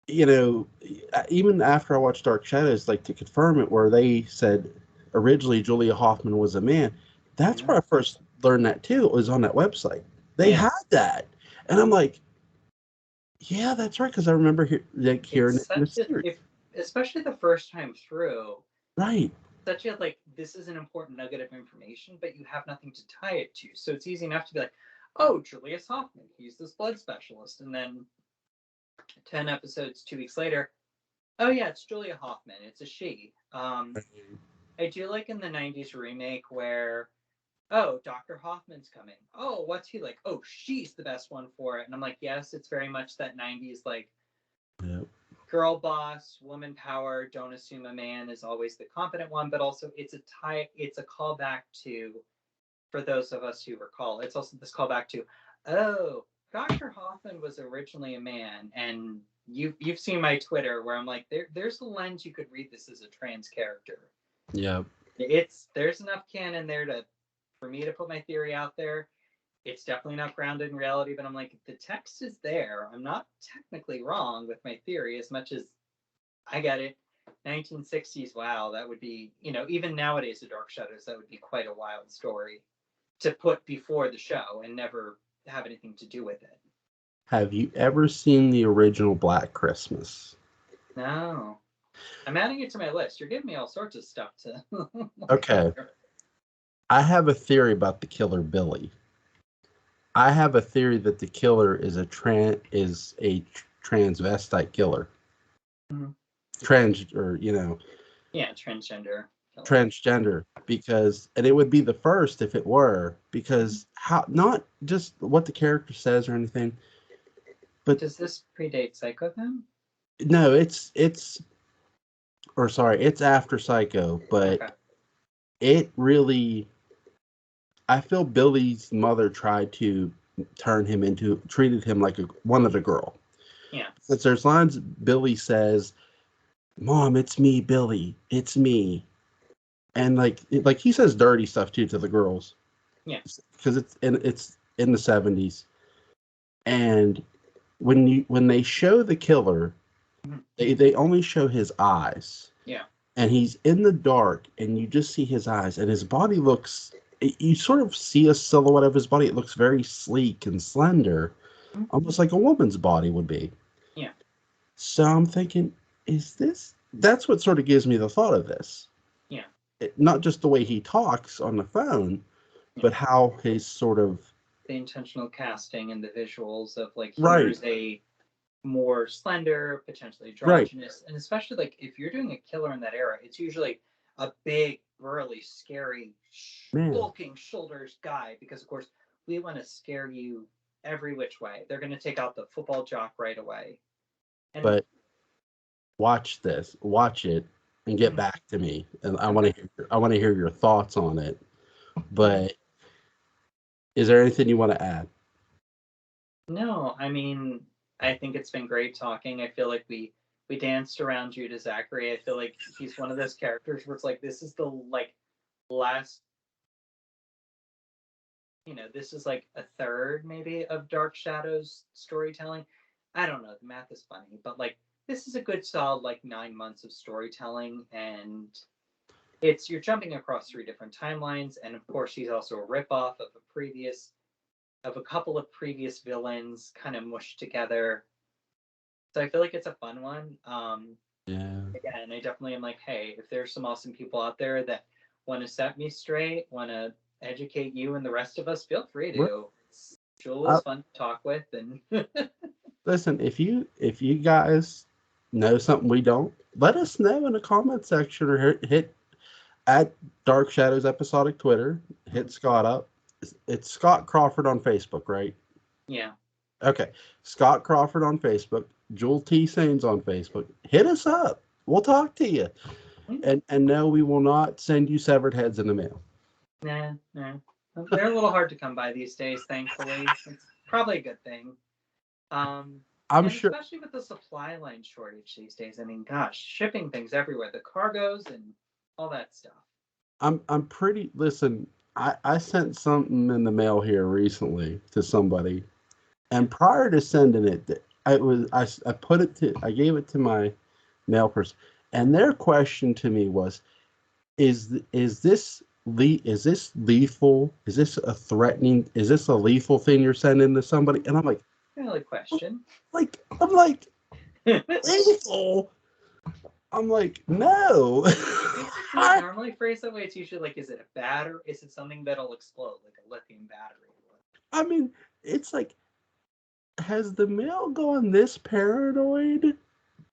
S1: you know, even after I watched Dark Shadows, like to confirm it, where they said originally Julia Hoffman was a man. That's
S2: Yeah.
S1: where I first learned that too. It was on that website. They
S2: Yeah.
S1: had that, and I'm like, yeah, that's right, because I remember hearing
S2: It's
S1: it in the
S2: such a,
S1: series.
S2: if especially the first time through,
S1: Right.
S2: such a, like, this is an important nugget of information, but you have nothing to tie it to. So it's easy enough to be like, oh, Julius Hoffman, he's this blood specialist. And then 10 episodes 2 weeks later, oh yeah, it's Julia Hoffman. It's a she. I do like in the 90s remake where, oh, Dr. Hoffman's coming. Oh, what's he like? Oh, she's the best one for it. And I'm like, yes, it's very much that 90s, like,
S1: Yep.
S2: girl boss, woman power, don't assume a man is always the competent one, but also it's a callback to, for those of us who recall, it's also this callback to, oh, Dr. Hoffman was originally a man, and you've seen my Twitter where I'm like, there's a lens you could read this as a trans character.
S1: Yeah.
S2: There's enough canon there for me to put my theory out there. It's definitely not grounded in reality, but I'm like, the text is there. I'm not technically wrong with my theory as much as I get it. 1960s, wow, that would be, even nowadays, The Dark Shadows, that would be quite a wild story to put before the show and never have anything to do with it.
S1: Have you ever seen the original Black Christmas?
S2: No. I'm adding it to my list. You're giving me all sorts of stuff to
S1: Okay. I have a theory about the killer Billy. I have a theory that the killer is a transvestite killer.
S2: Mhm. Yeah, transgender.
S1: Transgender, and it would be the first if it were, because how, not just what the character says or anything, but
S2: does this predate Psycho then?
S1: No, it's after Psycho, but
S2: Okay.
S1: it really, I feel Billy's mother tried to treated him like one of the girl.
S2: Yeah.
S1: Since there's lines Billy says, "Mom, it's me, Billy, it's me," and like he says dirty stuff too to the girls.
S2: Yeah.
S1: Because it's in the 70s, and when they show the killer, they only show his eyes.
S2: Yeah.
S1: And he's in the dark, and you just see his eyes, and his body looks. You sort of see a silhouette of his body. It looks very sleek and slender, almost like a woman's body would be.
S2: Yeah.
S1: So I'm thinking, is this? That's what sort of gives me the thought of this.
S2: Yeah.
S1: Not just the way he talks on the phone,
S2: Yeah.
S1: but how his sort of
S2: the intentional casting and the visuals of like
S1: Right.
S2: here's a more slender, potentially
S1: Right.
S2: androgynous, and especially like if you're doing a killer in that era, it's usually a big, burly, scary,
S1: Man.
S2: bulking shoulders guy because of course we want to scare you every which way. They're going to take out the football jock right away. And
S1: But watch it, and get back to me, and I want to hear your thoughts on it. But is there anything you want to add?
S2: No, I mean, I think it's been great talking. I feel like we danced around you to Zachary. I feel like he's one of those characters where it's like this is the like last, this is like a third maybe of Dark Shadows storytelling. I don't know, the math is funny, but like this is a good solid like 9 months of storytelling, and you're jumping across 3 different timelines, and of course he's also a ripoff of a couple of previous villains kind of mushed together. So I feel like it's a fun one.
S1: Yeah.
S2: Again, I definitely am like, hey, if there's some awesome people out there that want to set me straight, want to educate you and the rest of us, feel free to. Jewel is fun to talk with, and
S1: Listen, if you guys know something we don't, let us know in the comment section, or hit at Dark Shadows Episodic Twitter. Hit Scott up. It's Scott Crawford on Facebook, right?
S2: yeah.
S1: Okay, Scott Crawford on Facebook. Jewel T. Sains on Facebook. Hit us up. We'll talk to you. And no, we will not send you severed heads in the mail.
S2: Nah. They're a little hard to come by these days, thankfully. It's probably a good thing.
S1: I'm sure,
S2: especially with the supply line shortage these days. I mean, gosh, shipping things everywhere, the cargos and all that stuff.
S1: I'm pretty. Listen, I sent something in the mail here recently to somebody, and prior to sending it, I gave it to my mail person, and their question to me was, is this lethal? Is this a threatening? Is this a lethal thing you're sending to somebody? And I'm like,
S2: Valid question.
S1: I'm like lethal. I'm like, no.
S2: Is it normally phrased that way? It's usually like, is it a battery? Is it something that'll explode, like a lithium battery?
S1: I mean, it's like, has the mail gone this paranoid?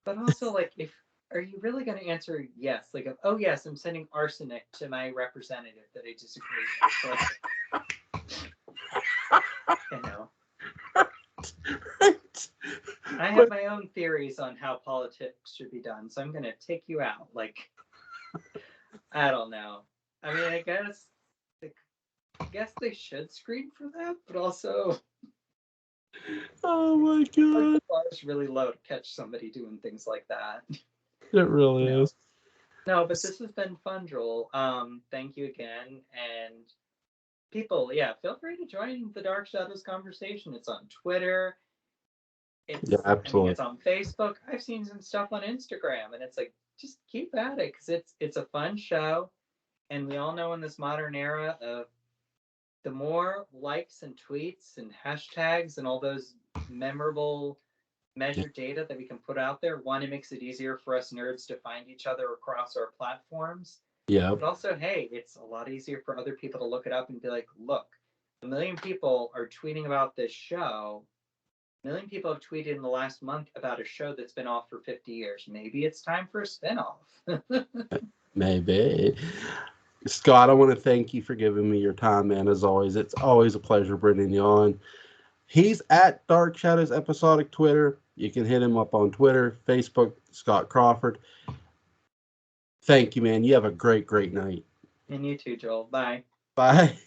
S2: But also, like, are you really going to answer yes? Like, oh yes, I'm sending arsenic to my representative that I disagree with. You know.
S1: Right.
S2: I have my own theories on how politics should be done, so I'm going to take you out. Like, I don't know. I mean, I guess they should screen for that, but also,
S1: Oh my
S2: Like,
S1: god.
S2: the bar is really low to catch somebody doing things like that.
S1: It really
S2: No.
S1: is.
S2: No, but this has been fun, Joel. Thank you again. And people, yeah, feel free to join the Dark Shadows conversation. It's on Twitter.
S1: Yeah,
S2: I mean,
S1: absolutely.
S2: it's on Facebook. I've seen some stuff on Instagram, and it's like, just keep at it because it's a fun show. And we all know in this modern era of the more likes and tweets and hashtags and all those memorable measured data that we can put out there, one, it makes it easier for us nerds to find each other across our platforms.
S1: Yeah.
S2: But also, hey, it's a lot easier for other people to look it up and be like, look, a million people are tweeting about this show. A million people have tweeted in the last month about a show that's been off for 50 years. Maybe it's time for a spinoff.
S1: Maybe. Scott, I want to thank you for giving me your time, man. As always, it's always a pleasure bringing you on. He's at Dark Shadows Episodic Twitter. You can hit him up on Twitter, Facebook, Scott Crawford. Thank you, man. You have a great, great night.
S2: And you too, Joel. Bye.
S1: Bye.